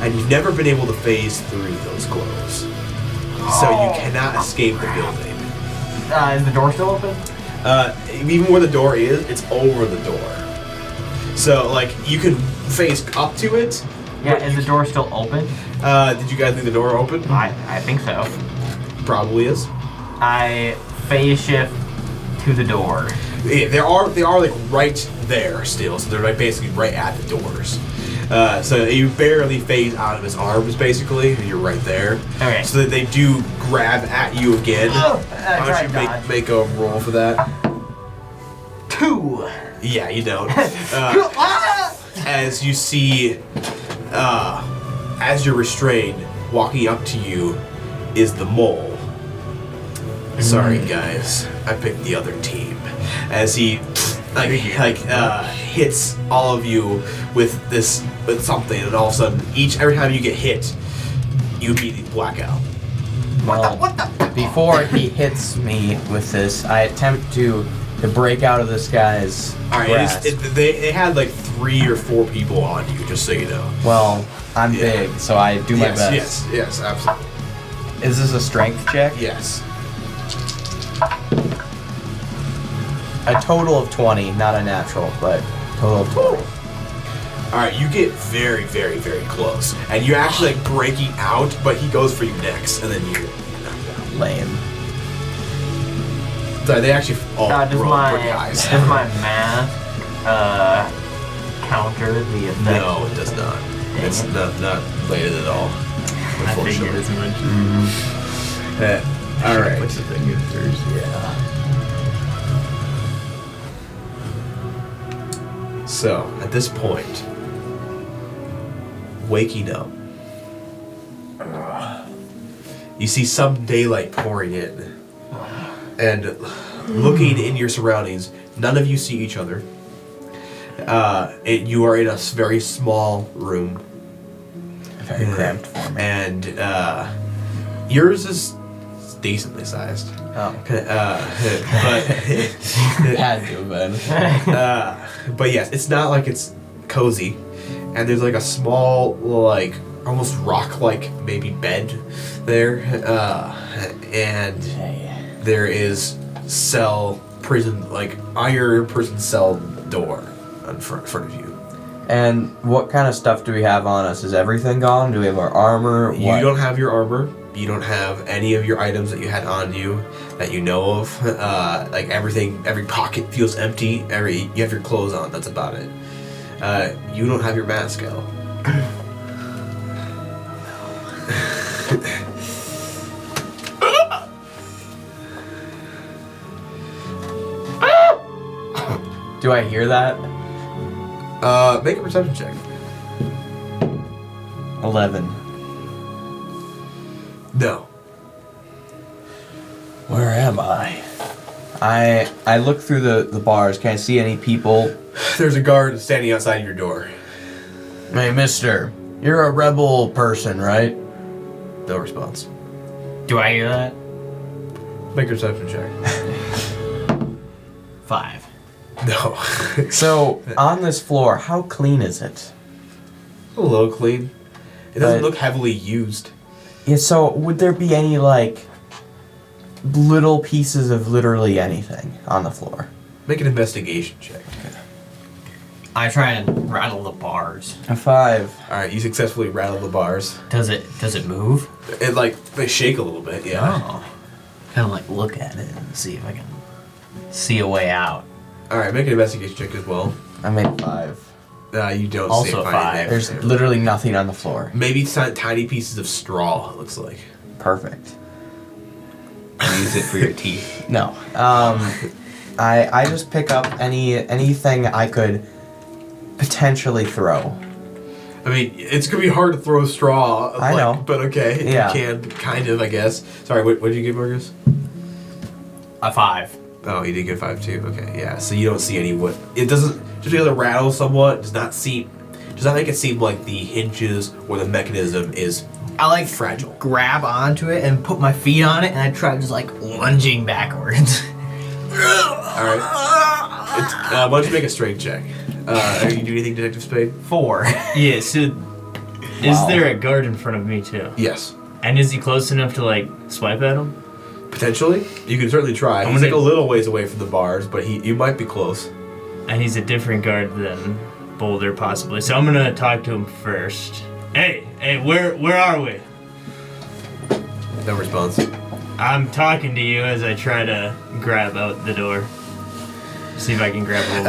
and you've never been able to phase through those glows. So you cannot escape the building. Is the door still open? Even where the door is, it's over the door. So like you can phase up to it. Yeah, is the door still open? Did you guys leave the door open? I think so. Probably is. I phase shift to the door. Yeah, they are like right there still, so they're like basically right at the doors. So you barely phase out of his arms basically, and you're right there. Okay. So that they do grab at you again. Why try don't you dodge. make a roll for that? 2. Yeah, you don't. As you see, as you're restrained, walking up to you is the mole. Sorry, guys, I picked the other team. As he hits all of you with something, and all of a sudden, every time you get hit, you immediately black out. Well, before he hits me with this, I attempt to break out of this guy's grasp. They had like 3 or 4 people on you, just so you know. Well, I'm big, so I do my best. Yes, absolutely. Is this a strength check? Yes. A total of 20, not a natural, but total of 20. Alright, you get very, very, very close. And you're actually like breaking out, but he goes for you next, and then you... Lame. Sorry, they actually all Does roll my pretty high. does my math counter the effect? No, it does not. Dang It's it. not related at all. I figured as much. Alright. Put the thing in first. Yeah. So, at this point, waking up, you see some daylight pouring in. And looking in your surroundings, none of you see each other. You are in a very small room. Very cramped for me. And yours is decently sized. Oh. But Had to have been. but yes, it's not like it's cozy, and there's like a small, like almost rock-like maybe bed there, and there is prison iron prison cell door in front of you. And what kind of stuff do we have on us? Is everything gone? Do we have our armor? You don't have your armor. You don't have any of your items that you had on you that you know of. Like everything, every pocket feels empty. You have your clothes on. That's about it. You don't have your mask out. Do I hear that? Make a perception check. 11. No. Where am I? I look through the bars. Can I see any people? There's a guard standing outside your door. Hey, mister. You're a rebel person, right? No response. Do I hear that? Make a perception check. 5. No. So, on this floor, how clean is it? A little clean. It doesn't But- look heavily used. Yeah, so would there be any, like, little pieces of literally anything on the floor? Make an investigation check. I try and rattle the bars. A 5. Alright, you successfully rattle the bars. Does it move? It they shake a little bit, yeah. Oh. Kind of like look at it and see if I can see a way out. Alright, make an investigation check as well. I made 5. You don't Also see a find 5. anything There's there. literally nothing on the floor. Maybe tiny pieces of straw, it looks like. Perfect. Use it for your teeth. No. I just pick up anything I could potentially throw. I mean, it's gonna be hard to throw straw. I know. But okay. Yeah. You can, kind of, I guess. Sorry, what did you get, Marcus? A 5. Oh, you did get 5 too. Okay, yeah. So you don't see any wood. It doesn't, just because it rattles somewhat, does not make it seem like the hinges or the mechanism is I like fragile. grab onto it and put my feet on it, and I try just like lunging backwards. Alright. Why don't you make a strength check? Are you doing anything, Detective Spade? 4. Yeah, so is Wow. there a guard in front of me too? Yes. And is he close enough to like swipe at him? Potentially. You can certainly try. He's gonna- like a little ways away from the bars, but you might be close. And he's a different guard than Boulder, possibly. So I'm gonna talk to him first. Hey, where are we? No response. I'm talking to you as I try to grab out the door. See if I can grab hold.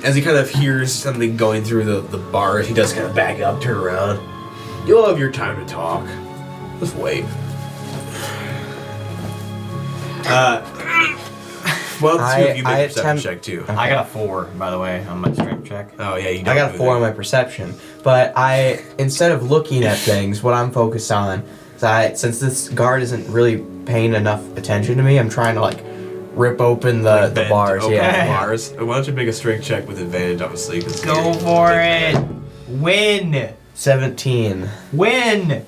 As he kind of hears something going through the bars, he does kind of back up, turn around. You'll have your time to talk. Just wait. Well, two of you I make a perception attempt- check too. I got a 4, by the way, on my strength check. Oh yeah, you. I got a 4 on my perception, but instead of looking at things, what I'm focused on is since this guard isn't really paying enough attention to me, I'm trying to like rip open the bars. Yeah. Bars. Why don't you make a strength check with advantage, obviously? Cause Go for it! Win! 17. Win!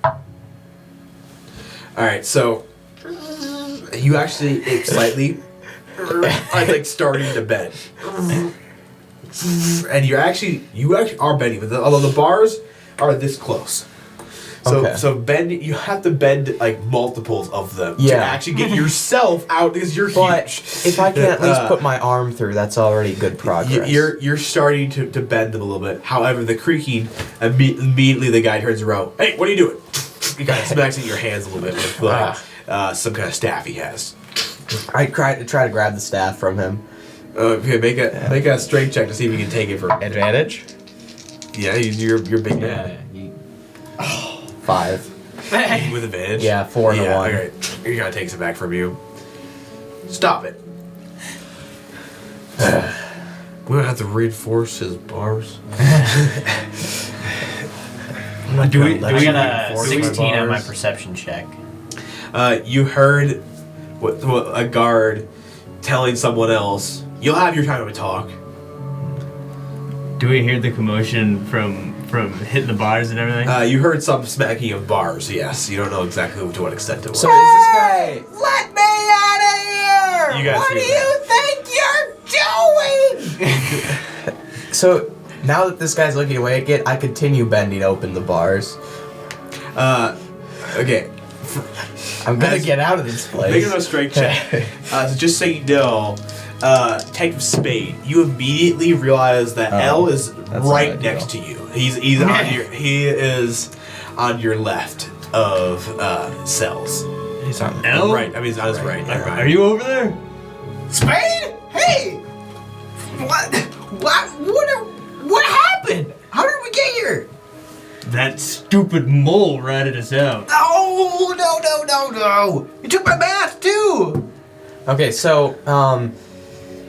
All right, so you actually slightly like starting to bend, and you actually are bending, but although the bars are this close. So, Okay. so bend. You have to bend like multiples of them to Yeah. actually get yourself out because you're But huge. if I can at least put my arm through, that's already good progress. You're starting to bend them a little bit. However, the creaking immediately the guy turns around. Hey, what are you doing? He kind of smacks at your hands a little bit with some kind of staff he has. I try to grab the staff from him. Okay, make a strength check to see if you can take it for. Advantage? Yeah, you're big man. 5. With advantage. Yeah, 4 and a 1. Okay, he kind of takes it back from you. Stop it. We don't have to reinforce his bars. Do we I got a reinforce 16 my on my bars? perception check. You heard what a guard telling someone else, "You'll have your time to talk." Do we hear the commotion from hitting the bars and everything? You heard some smacking of bars. Yes, you don't know exactly to what extent it was. So is this guy... Let me out of here! You guys What do hear you think you're doing? So, now that this guy's looking away again, I continue bending open the bars. Okay. I'm gonna As- get out of this place. Make a strength check. So just so you know, Detective Spade, you immediately realize that Oh, L is that's right not ideal. next to you. He is on your left of cells. He's on L? Right. I mean, he's on his right. Are you over there? Spade? Hey! What happened? How did we get here? That stupid mole ratted us out. Oh, no. You took my mask too. Okay, so,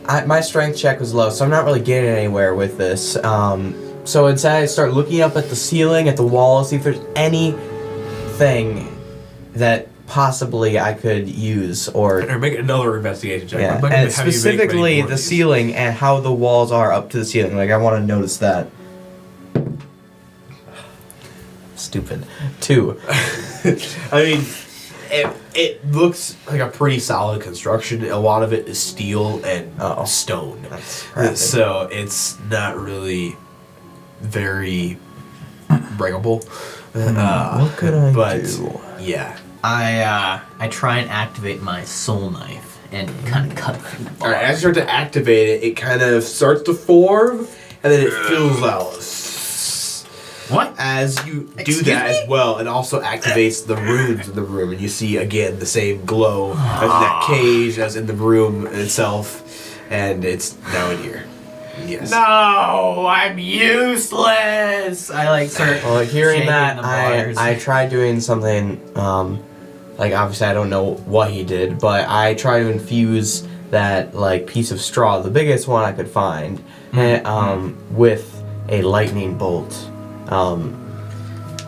my strength check was low, so I'm not really getting anywhere with this. So instead I start looking up at the ceiling, at the wall, see if there's anything that possibly I could use or make another investigation check. yeah, I'm not gonna and have you make many specifically more of the these. ceiling and how the walls are up to the ceiling. Like I want to notice that. Stupid. 2. I mean, it looks like a pretty solid construction. A lot of it is steel and stone. That's crappy. So it's not really very breakable. What could I do? Yeah. I try and activate my soul knife and kind of cut through the bars. Alright, as you start to activate it, it kind of starts to form, and then it fills out. What? As you do Excuse that me? as well, it also activates the runes in the room, and you see again the same glow as in that cage as in the room itself, and it's now in here. Yes. No, I'm useless. I like start. Well, hearing shaking that, the bars. I tried doing something. Like obviously I don't know what he did, but I try to infuse that like piece of straw, the biggest one I could find, with a lightning bolt.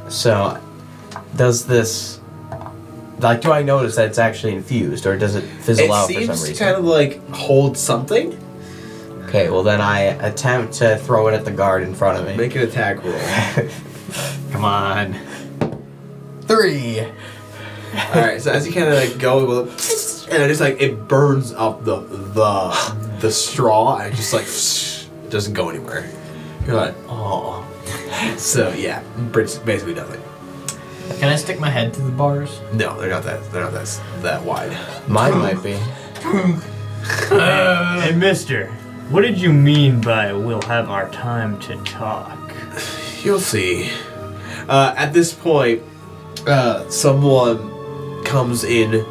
So does this? Like, do I notice that it's actually infused, or does it fizzle out for some It reason? seems to kind of like hold something. Okay, well then I attempt to throw it at the guard in front of me. Make an attack roll. Come on. 3. Alright, so as you kind of like go with it, and it just like it burns up the straw, and it just like doesn't go anywhere. You're like, oh. So yeah, basically nothing. Can I stick my head through the bars? No, they're not that wide. Mine might be. Hey, mister, what did you mean by we'll have our time to talk? You'll see. At this point, someone comes in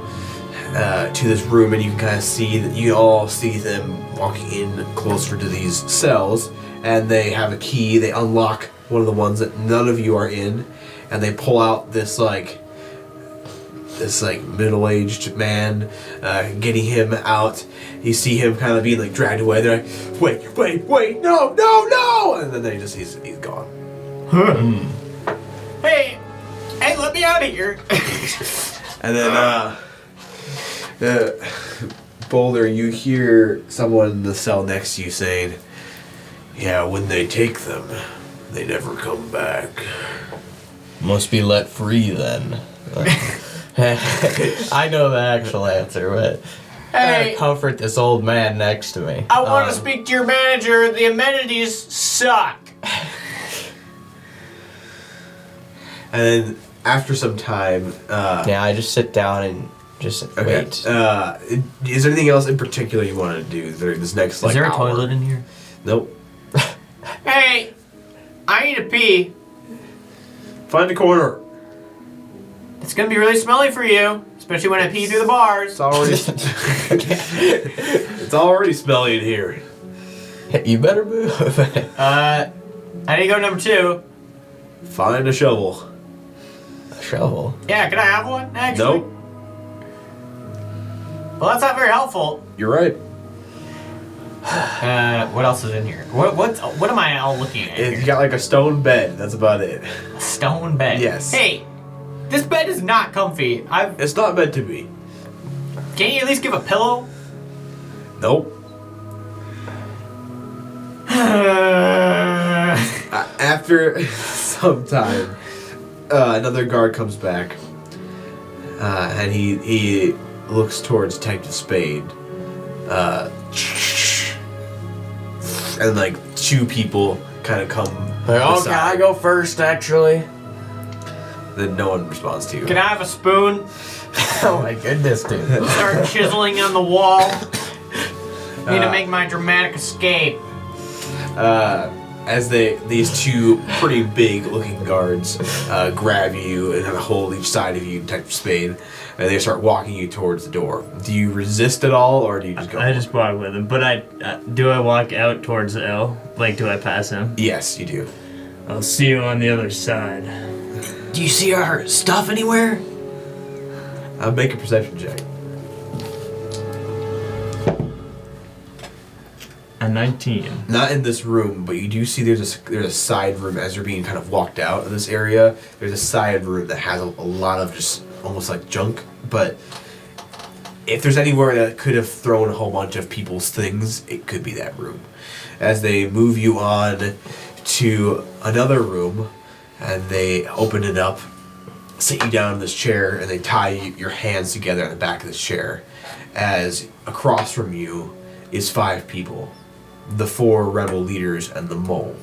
to this room, and you can kind of see that you all see them walking in closer to these cells, and they have a key. They unlock one of the ones that none of you are in, and they pull out this middle-aged man, getting him out. You see him kind of being like dragged away. They're like, wait, no, and then he's gone. Hey, let me out of here. And then, Boulder, you hear someone in the cell next to you saying, "Yeah, when they take them, they never come back." Must be let free then. I know the actual answer, but Hey. comfort this old man next to me. I want to speak to your manager. The amenities suck. And then, after some time, Yeah, I just sit down and just okay. wait. Is there anything else in particular you want to do during this next Is there a hour? toilet in here? Nope. Hey, I need to pee. Find a corner. It's gonna be really smelly for you, especially when I pee through the bars. It's already it's already smelly in here. You better move. I need to go to number 2. Find a shovel. A shovel. Yeah, can I have one? Actually. Nope. Well, that's not very helpful. You're right. What else is in here? What am I all looking at? You got like a stone bed. That's about it. A stone bed. Yes. Hey, this bed is not comfy. It's not meant to be. Can't you at least give a pillow? Nope. After some time, another guard comes back, and he looks towards Detective Spade, and like 2 people kind of come. Oh, beside. can I go first, actually? Then no one responds to you. Can I have a spoon? Oh my goodness, dude. Start chiseling on the wall. Need to make my dramatic escape. As these 2 pretty big looking guards grab you and have a hold each side of you, Detective Spade, and they start walking you towards the door. Do you resist at all, or do you just go? I just walk with him, but do I walk out towards the L? Like, do I pass him? Yes, you do. I'll see you on the other side. Do you see our stuff anywhere? Make a perception check. A 19. Not in this room, but you do see there's a side room as you're being kind of walked out of this area. There's a side room that has a lot of just almost like junk, but if there's anywhere that could have thrown a whole bunch of people's things, it could be that room. As they move you on to another room, and they open it up, sit you down in this chair, and they tie your hands together on the back of this chair. As across from you is 5 people. The 4 rebel leaders and the mole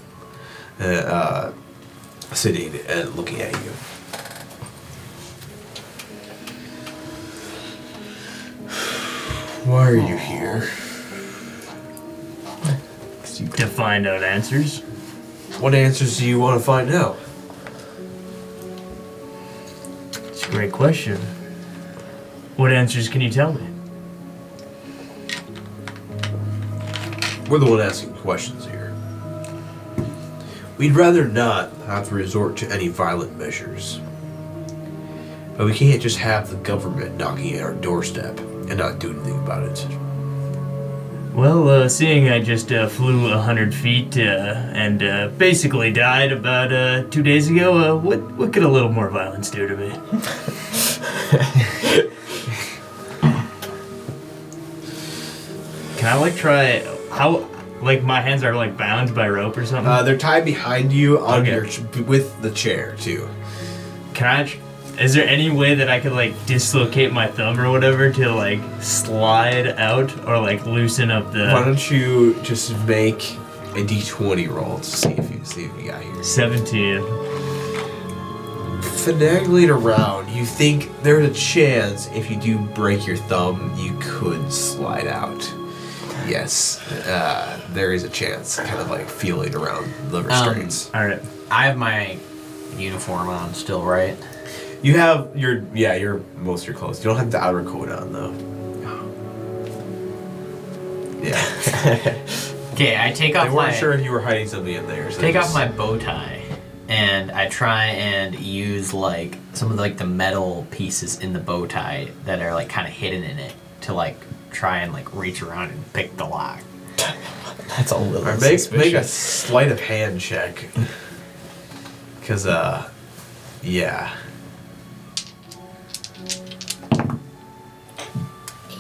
sitting and looking at you. Why are you here? To find out answers. What answers do you want to find out? It's a great question. What answers can you tell me? We're the one asking questions here. We'd rather not have to resort to any violent measures. But we can't just have the government knocking at our doorstep and not do anything about it. Well, seeing I just flew 100 feet and basically died about 2 days ago, what could a little more violence do to me? Can I try how my hands are bound by rope or something? They're tied behind you on Okay. with the chair too. Can I? Is there any way that I could dislocate my thumb or whatever to slide out or loosen up the? Why don't you just make a d20 roll to see if you got here. 17. Finagling around, you think there's a chance if you do break your thumb, you could slide out. Yes, there is a chance. Kind of feeling around the restraints. All right. I have my uniform on still, right? You have your most of your clothes. You don't have the outer coat on though. Yeah. Okay, I take off They weren't sure if you were hiding something in there. So take off my bow tie, and I try and use some of the metal pieces in the bow tie that are kind of hidden in it to try and reach around and pick the lock. That's a little Alright, make a suspicious. sleight of hand check. Cause yeah.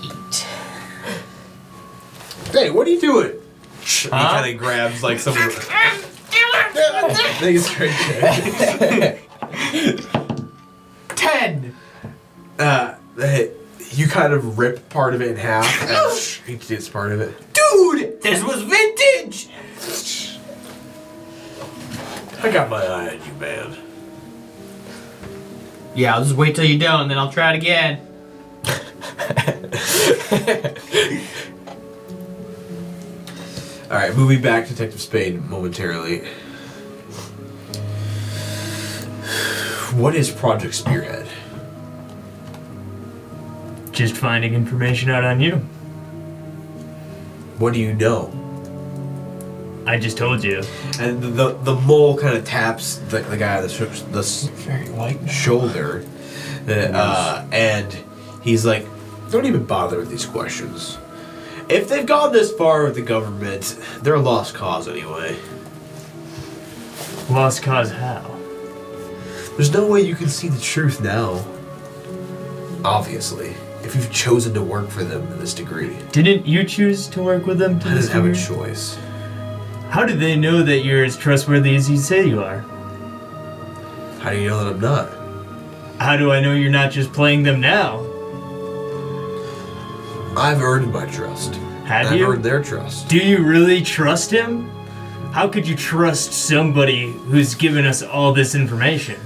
8. Hey, what are you doing? He kind of grabs some. Make a straight check. 10. You kind of rip part of it in half, and he gets part of it. Dude, this was vintage. I got my eye on you, man. Yeah, I'll just wait till you're done, then I'll try it again. Alright, moving back to Detective Spade momentarily. What is Project Spearhead? Just finding information out on you. What do you know? I just told you. And the mole kind of taps the guy on the Very white. shoulder, and he's like, "Don't even bother with these questions. If they've gone this far with the government, they're a lost cause anyway. Lost cause how? There's no way you can see the truth now. Obviously, if you've chosen to work for them to this degree, Didn't you choose to work with them to I this didn't have a degree? choice. How do they know that you're as trustworthy as you say you are? How do you know that I'm not? How do I know you're not just playing them now? I've earned my trust. Have I've you? earned their trust. Do you really trust him? How could you trust somebody who's given us all this information?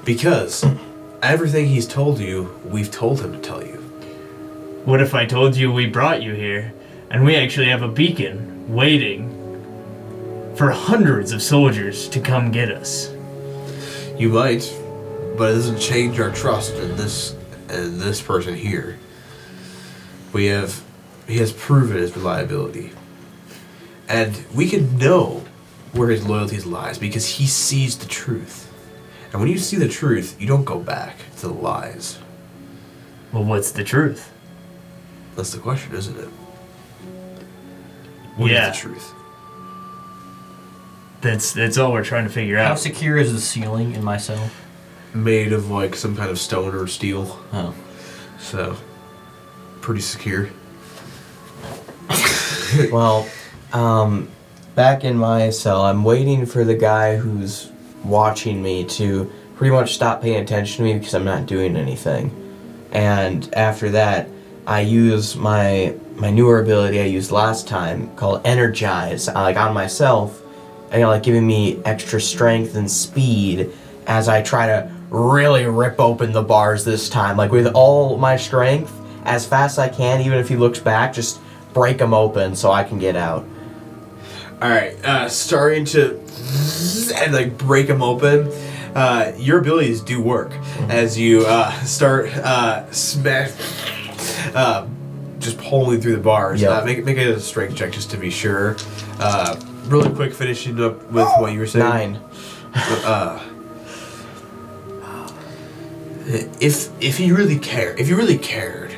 Because everything he's told you, we've told him to tell you. What if I told you we brought you here, and we actually have a beacon waiting for hundreds of soldiers to come get us? You might, but it doesn't change our trust in this person here. He has proven his reliability. And we can know where his loyalties lies because he sees the truth. And when you see the truth, you don't go back to the lies. Well, what's the truth? That's the question, isn't it? What is Yeah. the truth? That's all we're trying to figure How out. secure is the ceiling in my cell? Made of like some kind of stone or steel. Oh. So, pretty secure. Well, back in my cell, I'm waiting for the guy who's watching me to pretty much stop paying attention to me because I'm not doing anything. And after that, I use my newer ability I used last time called Energize, like on myself, and like giving me extra strength and speed as I try to really rip open the bars this time, like with all my strength, as fast as I can, even if he looks back, just break them open so I can get out. Alright, starting to and like break them open. Your abilities do work as you start smash, just pulling through the bars. Yep. Make it a strength check just to be sure. Really quick, finishing up with what you were saying. 9. If you really cared,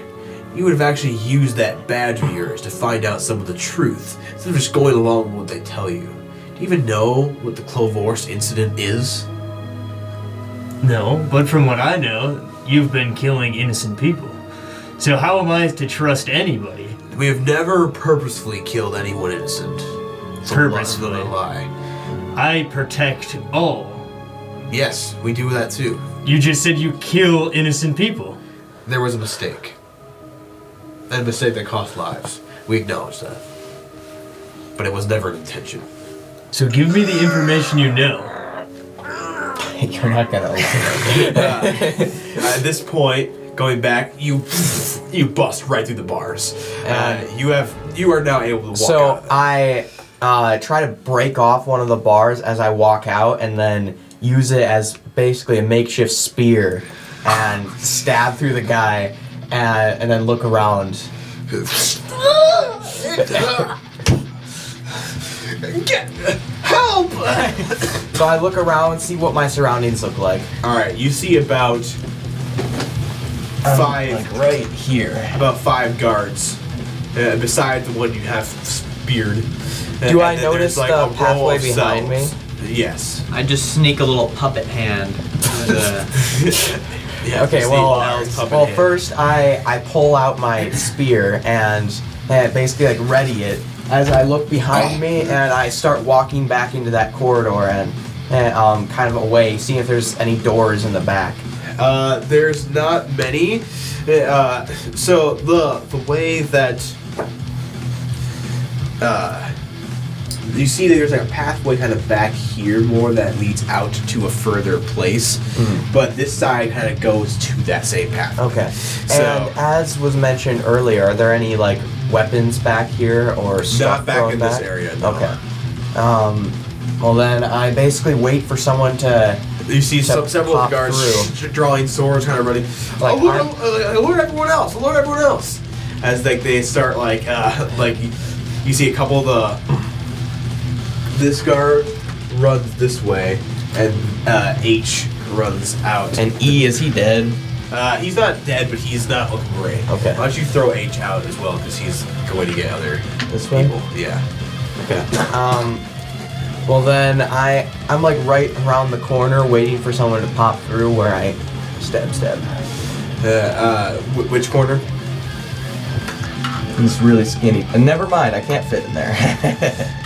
you would have actually used that badge of yours to find out some of the truth instead of just going along with what they tell you. Do you even know what the Clovorse incident is? No, but from what I know, you've been killing innocent people. So how am I to trust anybody? We have never purposefully killed anyone innocent. It's a Purposefully? lie. I protect all. Yes, we do that too. You just said you kill innocent people. There was a mistake. And a mistake that cost lives. We acknowledge that. But it was never an intention. So give me the information you know. You're not gonna open it. At this point, going back, you bust right through the bars. You are now able to walk So out. I try to break off one of the bars as I walk out, and then use it as basically a makeshift spear and stab through the guy, and then look around. Help! So I look around and see what my surroundings look like. Alright, you see about five. Like right here. About 5 guards, besides the one you have speared. Do I And then notice there's, like, the a row pathway of behind cells. Yes. I just sneak a little puppet hand. Yeah, Okay, see well, Lyle's puppet well hand. first I pull out my spear and basically like ready it as I look behind me, and I start walking back into that corridor and kind of away, seeing if there's any doors in the back. There's not many. So the way that you see there's like a pathway kind of back here more that leads out to a further place, but this side kind of goes to that same path. Okay. So- And as was mentioned earlier, are there any like weapons back here or stuff Not back thrown in this area, no. Okay. Well then I basically wait for someone to. You see To several of pop the guards drawing swords, kind of running. Like, Alert everyone else! Alert everyone else! As they start you see a couple of this guard runs this way, and H runs out. And E, is he dead? He's not dead, but he's not looking great. Okay. Why don't you throw H out as well, because he's going to get other This way? people. Yeah. Okay. Well then I'm like right around the corner waiting for someone to pop through where I stab. Which corner? He's really skinny. And never mind, I can't fit in there.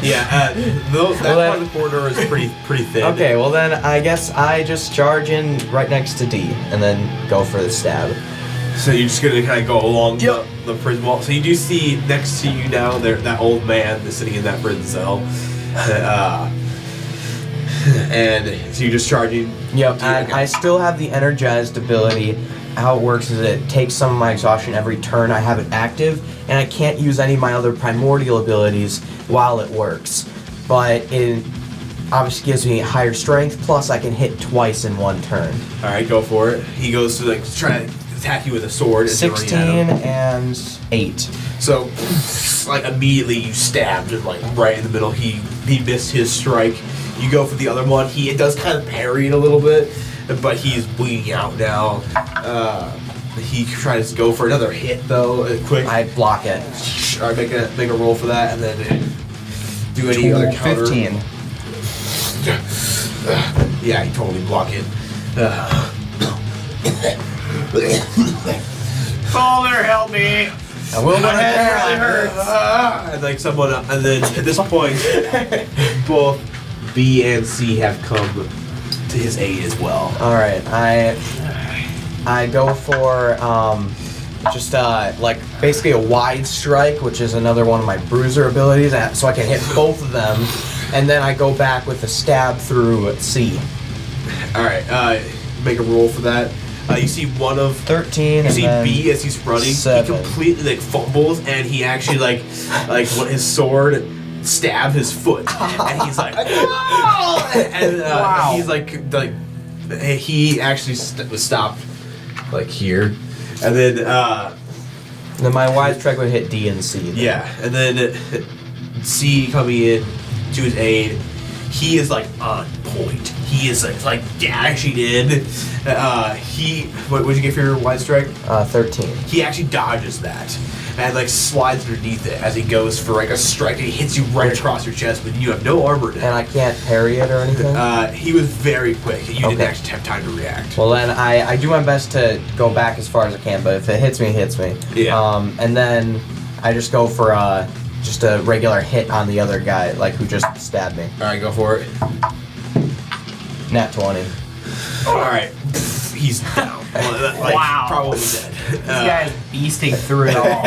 Yeah, that part of the corridor is pretty thin. Okay, well then I guess I just charge in right next to D and then go for the stab. So you're just gonna kind of go along the prison wall. So you do see next to you now that old man that's sitting in that prison cell, and so you're just charging. Yep, and I still have the energized ability. How it works is it takes some of my exhaustion every turn I have it active, and I can't use any of my other primordial abilities while it works. But it obviously gives me higher strength, plus I can hit twice in one turn. All right, go for it. He goes to try to attack you with a sword. as you're running 16 at him. and 8. So, immediately you stabbed him right in the middle. He missed his strike. You go for the other one. It does kind of parry it a little bit, but he's bleeding out now. He tries to go for another hit though. Quick. I block it. All right, make a roll for that, and then do any other counter? 15. Yeah, you totally block it. Father, help me! I will when I It can. hurts. And like someone, and then at this point, both B and C have come to his aid as well. All right, I go for just like basically a wide strike, which is another one of my bruiser abilities, so I can hit both of them, and then I go back with a stab through C. All right, make a roll for that. You see one of 13. You and see then B as he's running. 7. He completely like fumbles, and he actually like when his sword stabbed his foot, and he's like, and Wow. he's like he actually was stopped like here, and then Then my wide strike would hit D and C. Then. yeah, and then C coming in to his aid. He is like on point. He is like dashing in. What would you get for your wide strike? 13. He actually dodges that and like slides underneath it as he goes for like a strike, and he hits you right across your chest, but you have no armor now. And I can't parry it or anything? He was very quick. You didn't Okay. actually have time to react. Well, then I do my best to go back as far as I can, but if it hits me, it hits me. Yeah. And then I just go for just a regular hit on the other guy, like who just stabbed me. All right, go for it. Nat 20. All right, he's down. Like, Wow. probably dead. This guy's beasting through it all.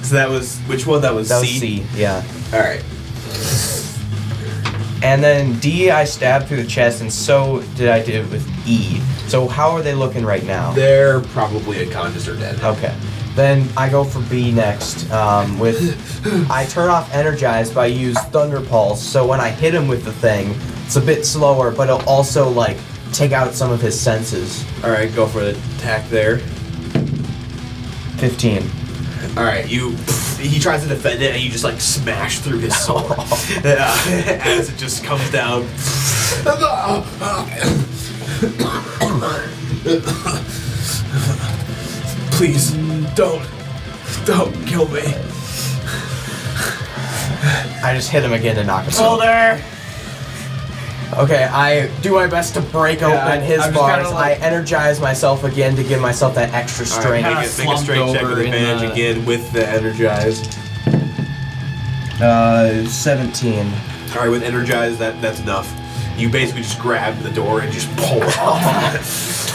So that was which one? That was That was C. C, yeah. All right. And then D, I stabbed through the chest, and so did I do with E. So how are they looking right now? They're probably unconscious or dead. Okay. Then I go for B next. I turn off Energize, but I use Thunder Pulse, so when I hit him with the thing, it's a bit slower, but it'll also like take out some of his senses. All right, go for the attack there. 15. All right, he tries to defend it, and you just like smash through his sword as it just comes down. Please, don't kill me. I just hit him again to knock him out. Shoulder! Okay, I do my best to break open his I'm just bars. kinda like- I energize myself again to give myself that extra All right, strength. Kinda make a slumped strength check over with in advantage the- again with the energized. 17. All right, with energized, that's enough. You basically just grab the door and just pull it off.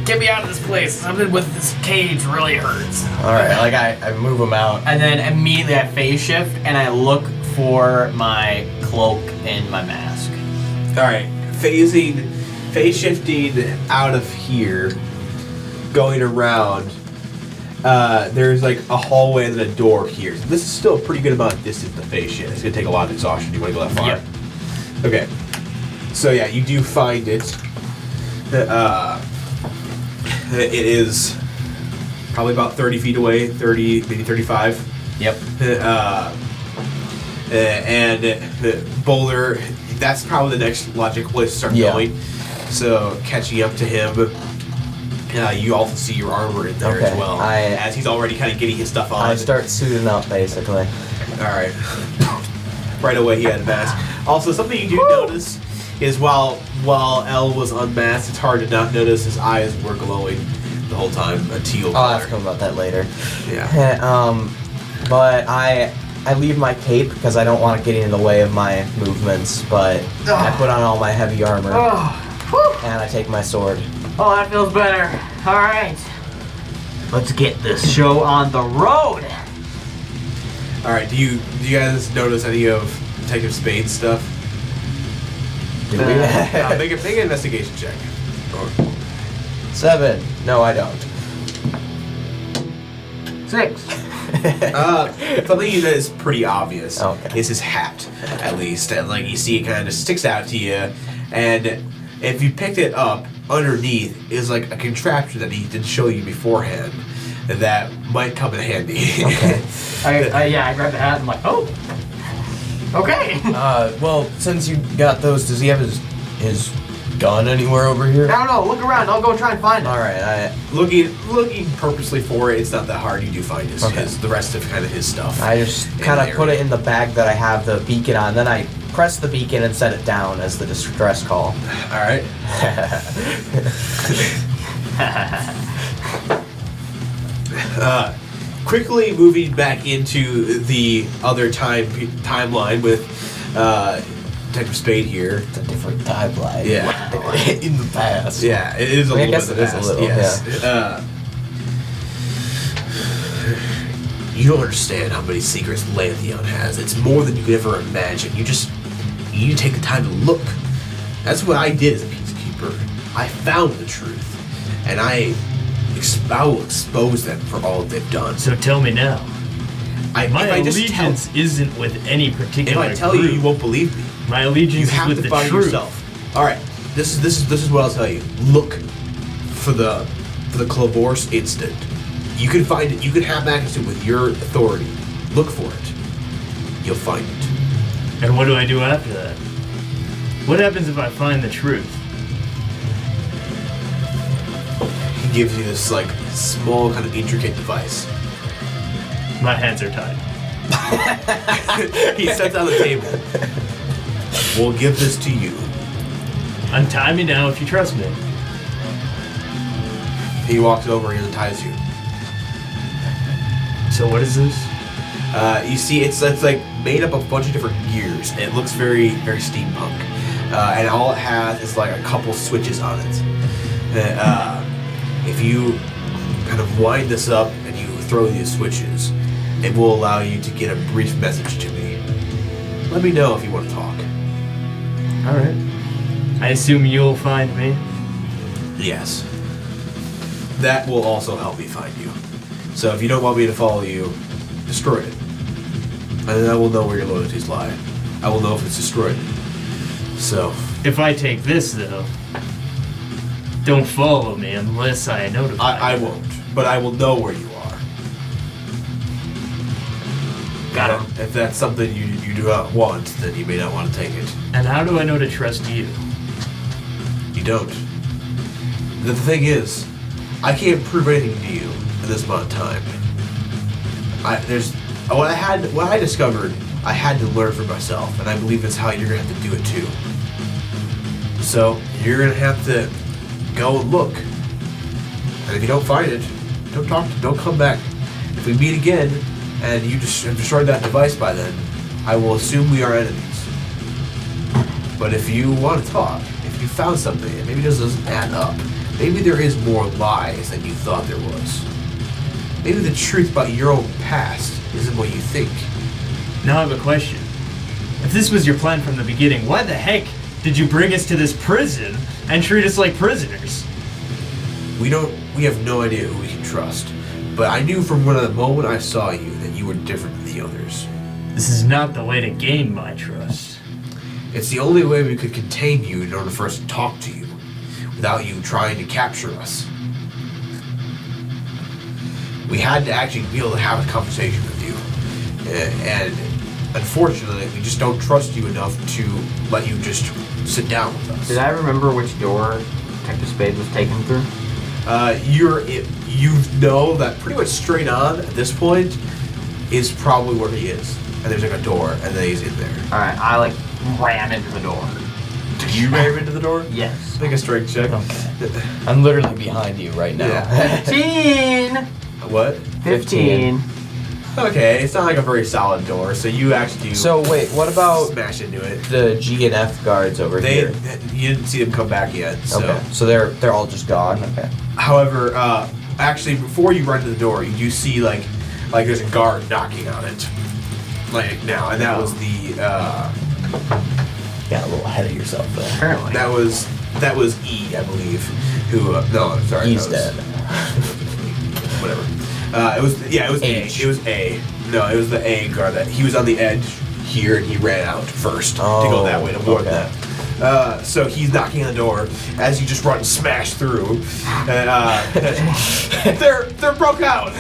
Get me out of this place. Something with this cage really hurts. All right, like I move him out. And then immediately I phase shift and I look for my cloak and my mask. All right, phase shifting out of here, going around. There's like a hallway and then a door here. So this is still a pretty good amount of distance to phase shift. It's gonna take a lot of exhaustion. Do you want to go that far? Yep. Okay. So yeah, you do find it. It is probably about 30 feet away, 30, maybe 35. Yep. And Boulder, that's probably the next logical place to start Yeah. going. So catching up to him, you also see your armor in there as Okay, well. As he's already kind of getting his stuff on. I start suiting up basically. All right. Right away he had a mask. Also, something you do notice is while L was unmasked, it's hard to not notice his eyes were glowing the whole time, a teal I'll ask color. him about that later. Yeah. But I leave my cape because I don't want to get in the way of my movements. But I put on all my heavy armor and I take my sword. Oh, that feels better. All right. Let's get this show on the road. All right. Do you guys notice any of Detective Spade stuff? Do we? Make an investigation check. 7. No, I don't. 6. Something that is pretty obvious Okay. is his hat, at least. And like you see, it kind of sticks out to you. And if you picked it up, underneath is like a contraption that he didn't show you beforehand that might come in handy. Okay. I grabbed the hat and I'm like, oh. Okay. Well, since you got those, does he have his gun anywhere over here? I don't know. Look around. I'll go try and find it. All right. Looking purposely for it, it's not that hard. You do find the rest of kind of his stuff. I just kind of put it in the bag that I have the beacon on. Then I press the beacon and set it down as the distress call. All right. Quickly moving back into the other timeline with Detective Spade here. It's a different timeline. Yeah. In the past. Yeah, it is a little bit in the past. Yes. You don't understand how many secrets Lantheon has. It's more than you could ever imagine. You need to take the time to look. That's what I did as a peacekeeper. I found the truth, and I will expose them for all they've done. So tell me now. My if allegiance isn't with any particular If I tell group. you won't believe me. My allegiance You have is with to the find truth. yourself. All right, this is what I'll tell you. Look for the Clavorse instant. You can find it. You can have access to it with your authority. Look for it. You'll find it. And what do I do after that? What happens if I find the truth? He gives you this like small kind of intricate device. My hands are tied. He sets on the table. We'll give this to you. Untie me now if you trust me. He walks over and unties you. So what is this? You see, it's like made up of a bunch of different gears, and it looks very, very steampunk. And all it has is like a couple switches on it. If you kind of wind this up and you throw these switches, it will allow you to get a brief message to me. Let me know if you want to talk. All right. I assume you'll find me. Yes. That will also help me find you. So if you don't want me to follow you, destroy it. And then I will know where your loyalties lie. I will know if it's destroyed. So... If I take this, though, don't follow me unless I notify I you. won't, but I will know where you are. Got And if that's something you do not want, then you may not want to take it. And how do I know to trust you? You don't. The thing is, I can't prove anything to you in this amount of time. What I discovered, I had to learn for myself, and I believe that's how you're gonna have to do it too. So you're gonna have to go and look, and if you don't find it, don't come back. If we meet again, and you just have destroyed that device by then, I will assume we are enemies. But if you want to talk, if you found something and maybe this doesn't add up, maybe there is more lies than you thought there was. Maybe the truth about your own past isn't what you think. Now I have a question. If this was your plan from the beginning, why the heck did you bring us to this prison and treat us like prisoners? We have no idea who we can trust. But I knew from the moment I saw you that you were different than the others. This is not the way to gain my trust. It's the only way we could contain you in order for us to talk to you, without you trying to capture us. We had to actually be able to have a conversation with you. And unfortunately, we just don't trust you enough to let you just sit down with us. Did I remember which door Detective Spade was taken through? You know that pretty much straight on at this point is probably where he is. And there's like a door, and then he's in there. Alright, I ram into the door. Did you ram into the door? Yes. Make a strength check. Okay. I'm literally behind you right now. Yeah. 15! What? 15. Okay, it's not like a very solid door, so you actually do So wait, what about smash into it. the G and F guards over here? You didn't see them come back yet. So. Okay, so they're all just gone. Okay. However, actually, before you run to the door, you do see like there's a guard knocking on it, like now, and that was the Got a little ahead of yourself there. Apparently. that was E, I believe. Who? No, I'm sorry. He's that was, dead. Whatever. It was H. A. It was A. No, it was the A guard that he was on the edge here, and he ran out first to go that way to ward okay. that. So he's knocking on the door as you just run and smash through. They're broke out.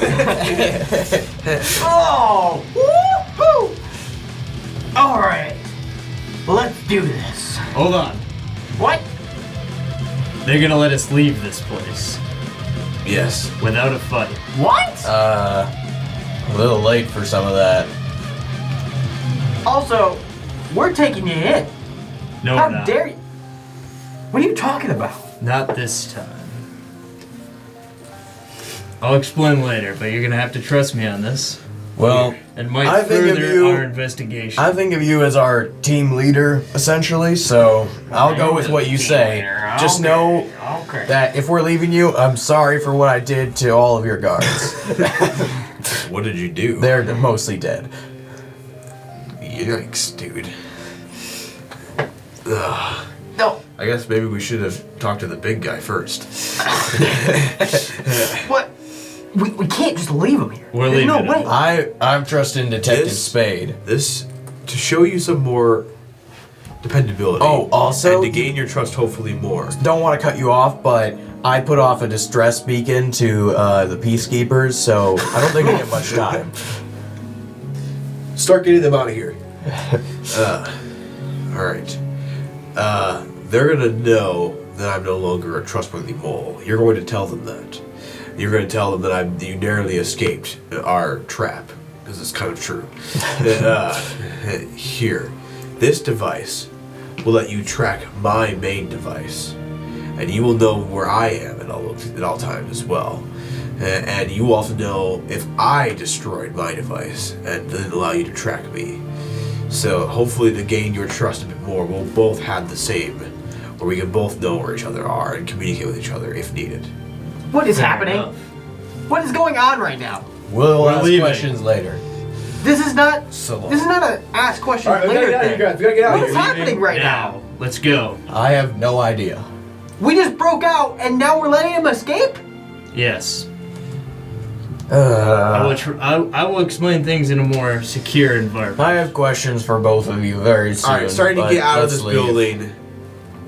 Oh! Woo-hoo! Alright. Let's do this. Hold on. What? They're gonna let us leave this place Yes. without a fight. What? A little late for some of that. Also, we're taking you in. No, How we're not. dare you? What are you talking about? Not this time. I'll explain later, but you're gonna have to trust me on this. Well, And might I think of further you- our investigation. I think of you as our team leader, essentially, so I'll go with what you say. Just know Okay. that if we're leaving you, I'm sorry for what I did to all of your guards. What did you do? They're mostly dead. Yikes, dude. Ugh. No. I guess maybe we should have talked to the big guy first. What? We can't just leave him here. We're There's no leaving him. way. I'm trusting Detective This- Spade. This, to show you some more dependability. Oh, also- And to gain your trust hopefully more. Don't want to cut you off, but I put off a distress beacon to the peacekeepers, so I don't think I get much time. Start getting them out of here. Alright. They're gonna know that I'm no longer a trustworthy mole. You're going to tell them that. You're going to tell them that you narrowly escaped our trap, because it's kind of true. Here, this device will let you track my main device, and you will know where I am at all times as well. And you will also know if I destroyed my device and didn't allow you to track me. So hopefully to gain your trust a bit more, we'll both have the same, where we can both know where each other are and communicate with each other if needed. What is Fair happening? enough. What is going on right now? We'll We're ask leaving. questions later. This is not. So long. This is not an ask questions Alright, we gotta later get out of thing. here, guys. We gotta get out of What is here. happening right now? Now, let's go. I have no idea. We just broke out, and now we're letting him escape. Yes. I will, Uh, I will explain things in a more secure environment. I have questions for both of you very soon. Alright, starting to but get out of let's this leave. building.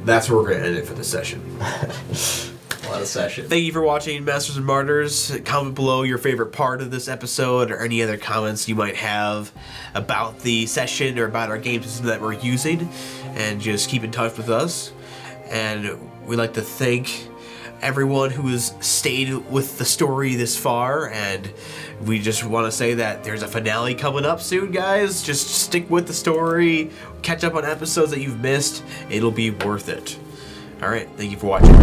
That's where we're going to end it for the session. A lot of session. Thank you for watching Masters and Martyrs. Comment below your favorite part of this episode or any other comments you might have about the session or about our game system that we're using. And just keep in touch with us. And we'd like to thank everyone who has stayed with the story this far, and we just want to say that there's a finale coming up soon, guys. Just stick with the story, catch up on episodes that you've missed. It'll be worth it. All right, thank you for watching.